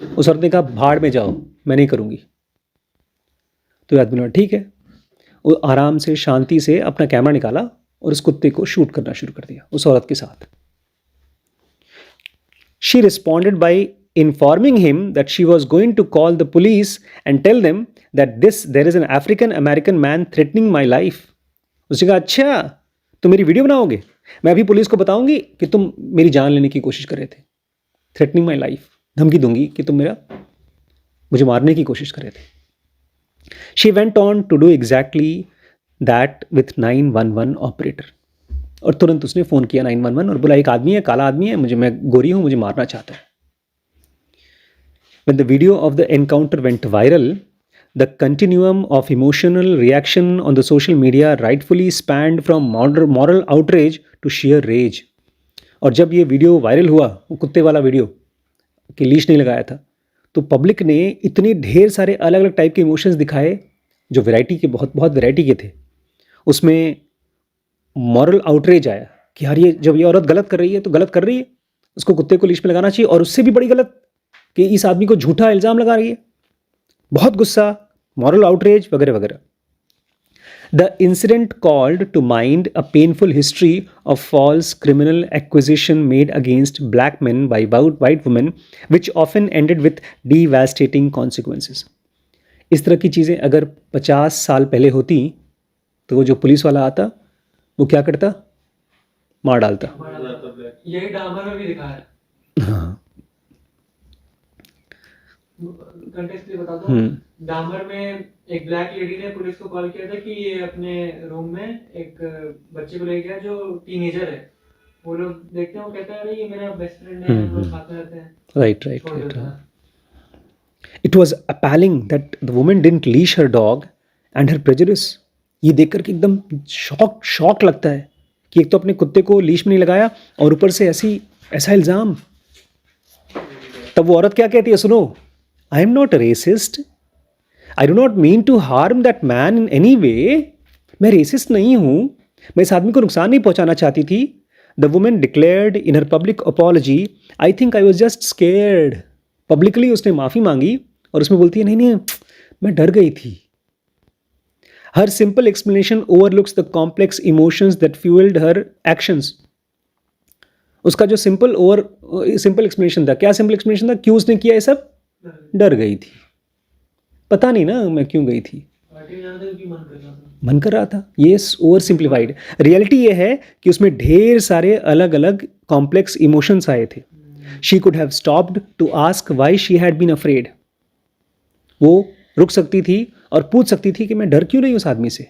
A: उस औरत ने कहा भाड़ में जाओ, मैं नहीं करूँगी। तो आदमी ने ठीक है, वो आराम से शांति से अपना कैमरा निकाला और उस कुत्ते को शूट करना शुरू कर दिया उस औरत के साथ। She responded by informing him that she was going to call the police and tell them that there is an African American man threatening my life. उसने कहा अच्छा तुम मेरी वीडियो बनाओगे, मैं अभी पुलिस को बताऊंगी कि तुम मेरी जान लेने की कोशिश कर रहे थे। थ्रेटनिंग माई लाइफ, धमकी दूंगी कि तुम मुझे मारने की कोशिश कर रहे थे। She went on to do exactly that with 911 operator. और तुरंत उसने फ़ोन किया 911 और बोला एक आदमी है, काला आदमी है, मैं गोरी हूँ, मुझे मारना चाहता है। When the video of the encounter went viral, the continuum of emotional reaction on the social media rightfully spanned from moral outrage to sheer rage. और जब ये वीडियो वायरल हुआ, वो कुत्ते वाला वीडियो कि लीश नहीं लगाया था, तो पब्लिक ने इतने ढेर सारे अलग अलग टाइप के इमोशंस दिखाए जो वैरायटी के, बहुत बहुत वैरायटी के थे। उसमें मॉरल आउटरेज आया कि यार ये जब ये औरत गलत कर रही है तो गलत कर रही है, उसको कुत्ते को लीश पे लगाना चाहिए, और उससे भी बड़ी गलत कि इस आदमी को झूठा इल्ज़ाम लगा रही है। बहुत गुस्सा, मॉरल आउटरेज वगैरह वगैरह। The incident called to mind a painful history of false criminal accusation made against black men by white women, which often ended with devastating consequences. इस तरह की चीज़ें अगर 50 साल पहले होती तो वो जो पुलिस वाला आता वो क्या करता? मार डालता।
B: यही डामर में भी दिखाया है।
A: हाँ,
B: कंटेक्स्ट के लिए बता दो। डामर में एक ब्लैक लेडी ने पुलिस को कॉल किया था कि ये अपने रूम में एक बच्चे को ले गया जो टीनेजर है। वो लोग देखते हैं, वो कहता है अरे ये मेरा बेस्ट फ्रेंड है, हम लोग साथ में रहते हैं।
A: Right. It was appalling that the woman didn't leash her dog and her prejudice. ये देख करके एकदम शॉक लगता है कि एक तो अपने कुत्ते को लीश में नहीं लगाया और ऊपर से ऐसा इल्ज़ाम। तब वो औरत क्या कहती है, सुनो, I am not racist, I do not mean to harm that man in any way. मैं रेसिस्ट नहीं हूँ, मैं इस आदमी को नुकसान नहीं पहुँचाना चाहती थी। The women declared in her public apology, I think I was just scared. Publicly उसने माफ़ी मांगी और उसमें बोलती है, नहीं मैं डर गई थी। हर simple explanation overlooks the complex emotions that fuelled her actions. उसका जो सिंपल एक्सप्लेनेशन था, क्या सिंपल एक्सप्लेनेशन था, क्यों उसने किया ये सब? डर गई थी। पता नहीं ना मैं क्यों गई थी, मन कर रहा था। ये ओवर सिंप्लीफाइड। रियलिटी ये है कि उसमें ढेर सारे अलग अलग कॉम्प्लेक्स इमोशंस आए थे। She could have stopped to ask why she had been afraid. वो रुक सकती थी और पूछ सकती थी कि मैं डर क्यों रही उस आदमी से।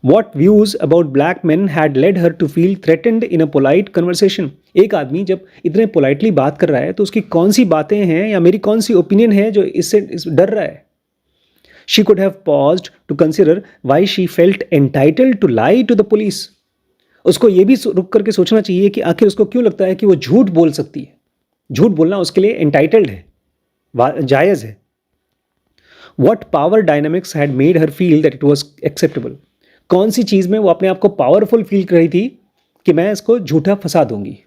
A: What views about black men had led her to feel threatened in a polite conversation? एक आदमी जब इतने पोलाइटली बात कर रहा है तो उसकी कौन सी बातें हैं या मेरी कौन सी ओपिनियन है जो इससे डर रहा है? She could have paused to consider why she felt entitled to lie to the police. उसको ये भी रुक करके सोचना चाहिए कि आखिर उसको क्यों लगता है कि वो झूठ बोल सकती है। झूठ बोलना उसके लिए एंटाइटल्ड है, जायज़ है। What power dynamics had made her feel that it was acceptable? कौन सी चीज़ में वो अपने आप को पावरफुल फील कर रही थी कि मैं इसको झूठा फंसा दूंगी।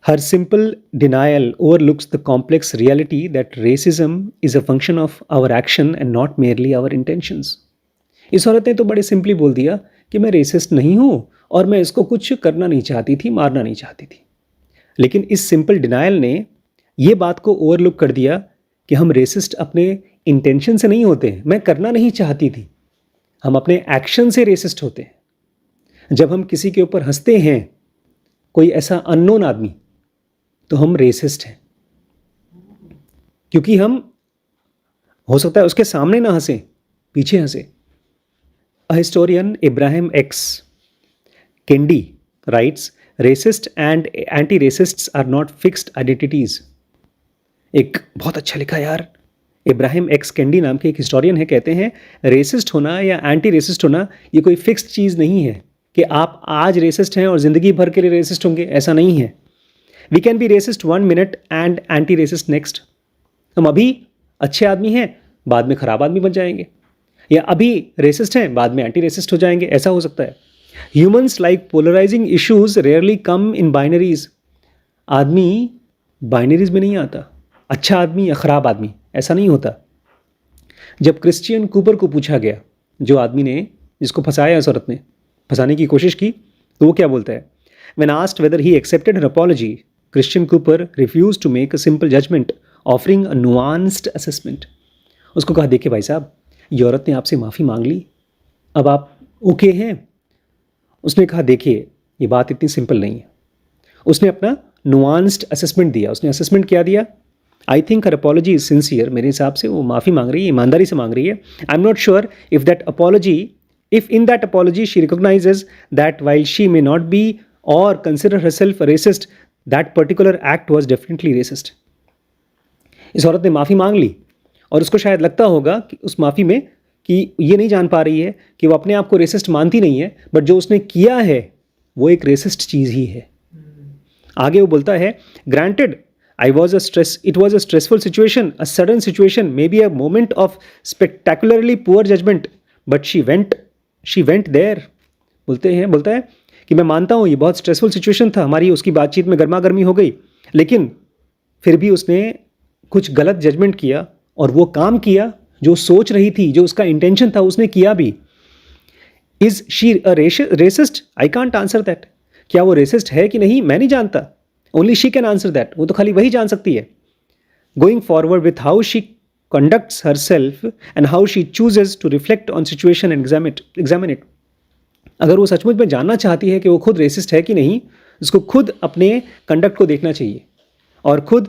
A: Her simple denial overlooks the complex reality that racism is a function of our action and not merely our intentions. इस औरत ने तो बड़े सिंपली बोल दिया कि मैं रेसिस्ट नहीं हूँ और मैं इसको कुछ करना नहीं चाहती थी, मारना नहीं चाहती थी। लेकिन इस सिंपल डिनायल ने ये बात को ओवरलुक कर दिया कि हम रेसिस्ट अपने इंटेंशन से नहीं होते, मैं करना नहीं चाहती थी, हम अपने एक्शन से रेसिस्ट होते हैं। जब हम किसी के ऊपर हंसते हैं, कोई ऐसा अननोन आदमी, तो हम रेसिस्ट हैं, क्योंकि हम हो सकता है उसके सामने ना हंसें, पीछे हंसे। A historian Ibrahim X Kendi writes, racist and anti racists are not fixed identities. एक बहुत अच्छा लिखा यार, इब्राहिम एक्स कैंडी नाम के एक हिस्टोरियन है, कहते हैं रेसिस्ट होना या एंटी रेसिस्ट होना ये कोई फिक्स्ड चीज़ नहीं है कि आप आज रेसिस्ट हैं और ज़िंदगी भर के लिए रेसिस्ट होंगे, ऐसा नहीं है। We can be racist 1 minute and anti racist next. हम अभी अच्छे आदमी हैं, बाद में ख़राब आदमी बन जाएंगे, या अभी रेसिस्ट हैं, बाद में एंटी रेसिस्ट हो जाएंगे, ऐसा हो सकता है। Humans like polarizing issues rarely come in binaries. आदमी बाइनरीज में नहीं आता, अच्छा आदमी या ख़राब आदमी, ऐसा नहीं होता। जब क्रिश्चियन कूपर को पूछा गया, जो आदमी ने जिसको फंसाया, इस औरत ने फंसाने की कोशिश की, तो वो क्या बोलता है? When asked whether he accepted her apology, Christian Cooper refused to make a simple judgment, offering a nuanced assessment. उसको कहा, देखिए भाई साहब, ये औरत ने आपसे माफ़ी मांग ली, अब आप ओके हैं? उसने कहा, देखिए ये बात इतनी सिंपल नहीं है। उसने अपना नुआंस्ड असेसमेंट दिया। उसने असेसमेंट क्या दिया? I think her apology is sincere. मेरे हिसाब से वो माफ़ी मांग रही है, ईमानदारी से मांग रही है। आई am not sure if in that apology she recognizes that while she may not be or consider herself a racist, that particular act was definitely racist. इस औरत ने माफ़ी मांग ली और उसको शायद लगता होगा कि उस माफ़ी में कि ये नहीं जान पा रही है कि वो अपने आप को रेसिस्ट मानती नहीं है, बट जो उसने किया है वो एक रेसिस्ट चीज़ ही है। आगे वो बोलता है, granted it was a stressful situation, a sudden situation, maybe a moment of spectacularly poor judgment, but she went there. बोलता है कि मैं मानता हूँ ये बहुत स्ट्रेसफुल सिचुएशन था, हमारी उसकी बातचीत में गर्मा गर्मी हो गई, लेकिन फिर भी उसने कुछ गलत जजमेंट किया और वो काम किया जो सोच रही थी, जो उसका इंटेंशन था, उसने किया भी। Is she a resist? I can't answer that. क्या वो रेसिस्ट है कि नहीं, मैं नहीं जानता। Only she can answer that. वो तो खाली वही जान सकती है। Going forward with how she conducts herself and how she chooses to reflect on situation and examine it. अगर वो सचमुच में जानना चाहती है कि वो खुद रेसिस्ट है कि नहीं, उसको खुद अपने कंडक्ट को देखना चाहिए और खुद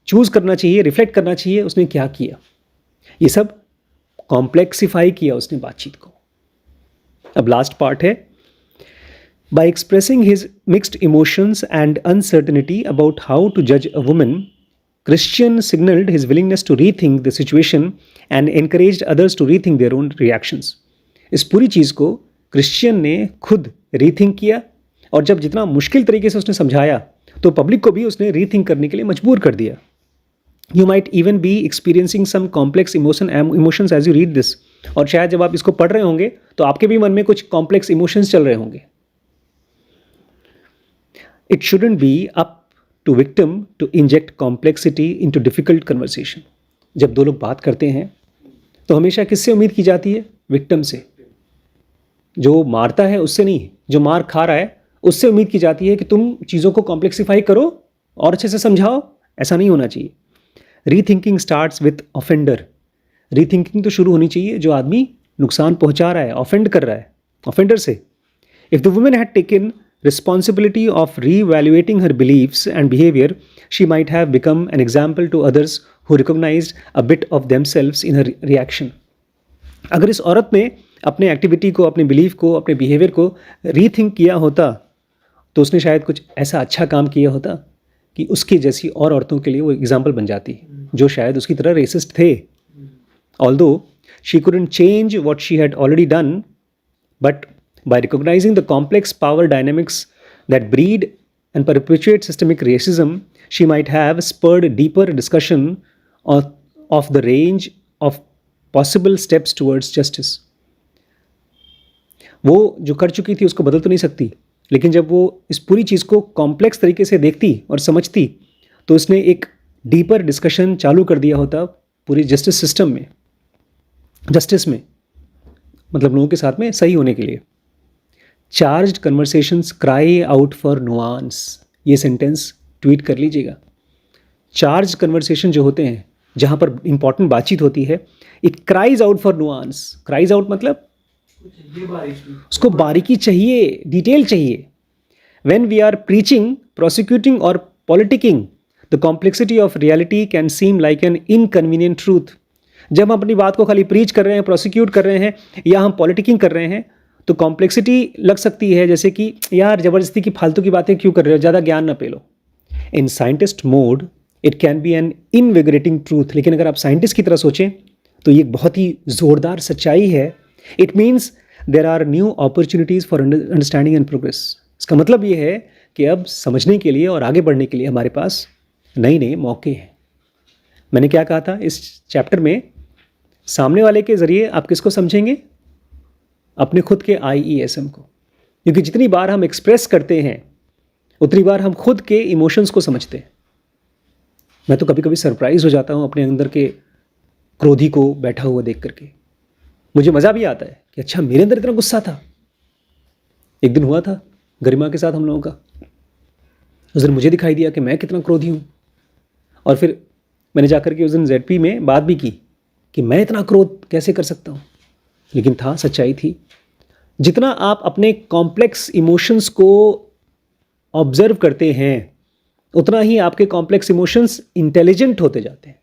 A: चूज करना चाहिए, रिफ्लेक्ट करना चाहिए उसने क्या किया। ये सब कॉम्प्लेक्सिफाई किया उसने बातचीत को। अब लास्ट पार्ट है, by expressing his mixed emotions and uncertainty about how to judge a woman, Christian signaled his willingness to rethink the situation and encouraged others to rethink their own reactions. इस पूरी चीज़ को क्रिश्चियन ने खुद रीथिंक किया, और जब जितना मुश्किल तरीके से उसने समझाया तो पब्लिक को भी उसने रीथिंक करने के लिए मजबूर कर दिया. You might even be experiencing some complex emotions as you read this. और शायद जब आप इसको पढ़ रहे होंगे तो आपके भी मन में कुछ कॉम्प्लेक्स इमोशंस चल रहे होंगे. It shouldn't be up to victim to inject complexity into difficult conversation. जब दो लोग बात करते हैं तो हमेशा किससे उम्मीद की जाती है? विक्टिम से. जो मारता है उससे नहीं, जो मार खा रहा है उससे उम्मीद की जाती है कि तुम चीज़ों को कॉम्प्लेक्सीफाई करो और अच्छे से समझाओ. ऐसा नहीं होना चाहिए. Rethinking starts with offender. Rethinking तो शुरू होनी चाहिए जो आदमी नुकसान पहुंचा रहा है, ऑफेंड कर रहा है, ऑफेंडर से. If the woman had taken responsibility of re-evaluating her beliefs and behavior, she might have become an example to others who recognized a bit of themselves in her reaction. अगर इस औरत ने अपने एक्टिविटी को, अपने बिलीफ को, अपने बिहेवियर को रीथिंक किया होता तो उसने शायद कुछ ऐसा अच्छा काम किया होता कि उसकी जैसी और औरतों के लिए वो एग्जाम्पल बन जाती जो शायद उसकी तरह रेसिस्ट थे. Although she couldn't change what she had already done, but by recognizing the complex power dynamics that breed and perpetuate systemic racism, she might have spurred deeper discussion of the range of possible steps towards justice. वो जो कर चुकी थी उसको बदल तो नहीं सकती, लेकिन जब वो इस पूरी चीज़ को कॉम्प्लेक्स तरीके से देखती और समझती तो उसने एक डीपर डिस्कशन चालू कर दिया होता पूरी जस्टिस सिस्टम में, जस्टिस में, मतलब लोगों के साथ में सही होने के लिए. Charged conversations cry out for nuance. ये सेंटेंस ट्वीट कर लीजिएगा. चार्ज कन्वर्सेशन जो होते हैं जहाँ पर इंपॉर्टेंट बातचीत होती है, it cries out for nuance. Cries out मतलब उसको बारीकी चाहिए, डिटेल चाहिए. When we are preaching, prosecuting और politicking, the complexity of reality can seem like an inconvenient truth. जब हम अपनी बात को खाली प्रीच कर रहे हैं, प्रोसिक्यूट कर रहे हैं या हम पॉलिटिकिंग कर रहे हैं तो कॉम्प्लेक्सिटी लग सकती है जैसे कि यार ज़बरदस्ती की फालतू की बातें क्यों कर रहे हो, ज़्यादा ज्ञान ना पेलो. In scientist mode it can be an invigorating truth. लेकिन अगर आप साइंटिस्ट की तरह सोचें तो ये बहुत ही ज़ोरदार सच्चाई है. It means there are new opportunities for understanding and progress. इसका मतलब ये है कि अब समझने के लिए और आगे बढ़ने के लिए हमारे पास नए नए मौके हैं. मैंने क्या कहा था इस चैप्टर में, सामने वाले के ज़रिए आप किसको समझेंगे? अपने खुद के IESM को. क्योंकि जितनी बार हम एक्सप्रेस करते हैं उतनी बार हम खुद के इमोशंस को समझते हैं. मैं तो कभी कभी सरप्राइज हो जाता हूँ अपने अंदर के क्रोधी को बैठा हुआ देख करके. मुझे मज़ा भी आता है कि अच्छा मेरे अंदर इतना गुस्सा था. एक दिन हुआ था गरिमा के साथ हम लोगों का. उस दिन मुझे दिखाई दिया कि मैं कितना क्रोधी हूँ, और फिर मैंने जाकर के उस दिन ZP में बात भी की कि मैं इतना क्रोध कैसे कर सकता हूँ. लेकिन था, सच्चाई थी. जितना आप अपने कॉम्प्लेक्स इमोशंस को ऑब्जर्व करते हैं उतना ही आपके कॉम्प्लेक्स इमोशंस इंटेलिजेंट होते जाते हैं.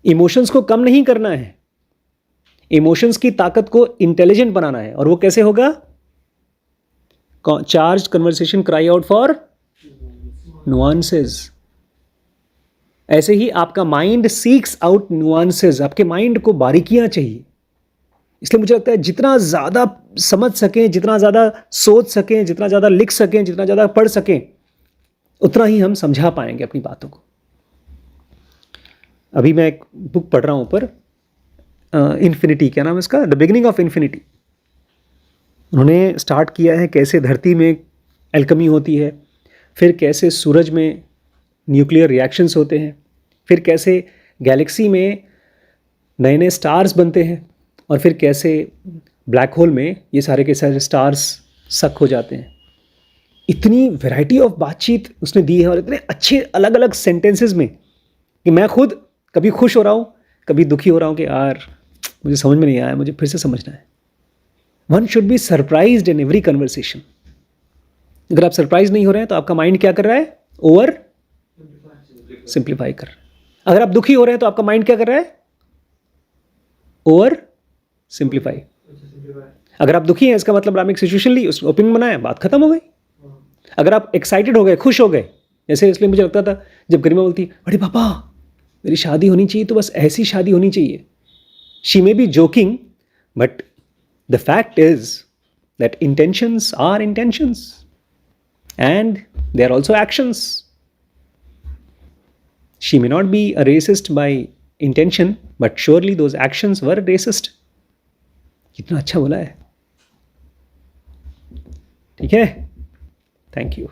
A: इमोशंस को कम नहीं करना है, इमोशंस की ताकत को इंटेलिजेंट बनाना है. और वो कैसे होगा? Charge conversation cry out for nuances. ऐसे ही आपका माइंड सीक्स आउट नुआंसेस. आपके माइंड को बारीकियां चाहिए. इसलिए मुझे लगता है जितना ज़्यादा समझ सकें, जितना ज़्यादा सोच सकें, जितना ज़्यादा लिख सकें, जितना ज़्यादा पढ़ सकें, उतना ही हम समझा पाएंगे अपनी बातों को. अभी मैं एक बुक पढ़ रहा हूँ ऊपर, इन्फिनिटी, क्या नाम है इसका? The beginning of infinity. उन्होंने स्टार्ट किया है कैसे धरती में एल्केमी होती है, फिर कैसे सूरज में न्यूक्लियर रिएक्शंस होते हैं, फिर कैसे गैलेक्सी में नए नए स्टार्स बनते हैं, और फिर कैसे ब्लैक होल में ये सारे के सारे स्टार्स सक हो जाते हैं. इतनी वैरायटी ऑफ बातचीत उसने दी है, और इतने अच्छे अलग अलग सेंटेंसेस में कि मैं खुद कभी खुश हो रहा हूँ, कभी दुखी हो रहा हूँ कि यार मुझे समझ में नहीं आया, मुझे फिर से समझना है. One should be surprised in every conversation. अगर आप सरप्राइज नहीं हो रहे हैं तो आपका माइंड क्या कर रहा है? ओवर सिंप्लीफाई कर रहा है. अगर आप दुखी हो रहे हैं तो आपका माइंड क्या कर रहा है? Over simplify. अगर आप दुखी हैं इसका मतलब आपने एक सिचुएशन ली, उस ओपिनियन बनाया, बात खत्म हो गई. अगर आप एक्साइटेड हो गए, खुश हो गए, जैसे इसलिए मुझे लगता था जब गरिमा बोलती अरे पापा मेरी शादी होनी चाहिए तो बस ऐसी शादी होनी चाहिए, she may be joking but the fact is that intentions are intentions and they are also actions. She may not be a racist by intention, but surely those actions were racist. कितना अच्छा बोला है. ठीक है, थैंक यू.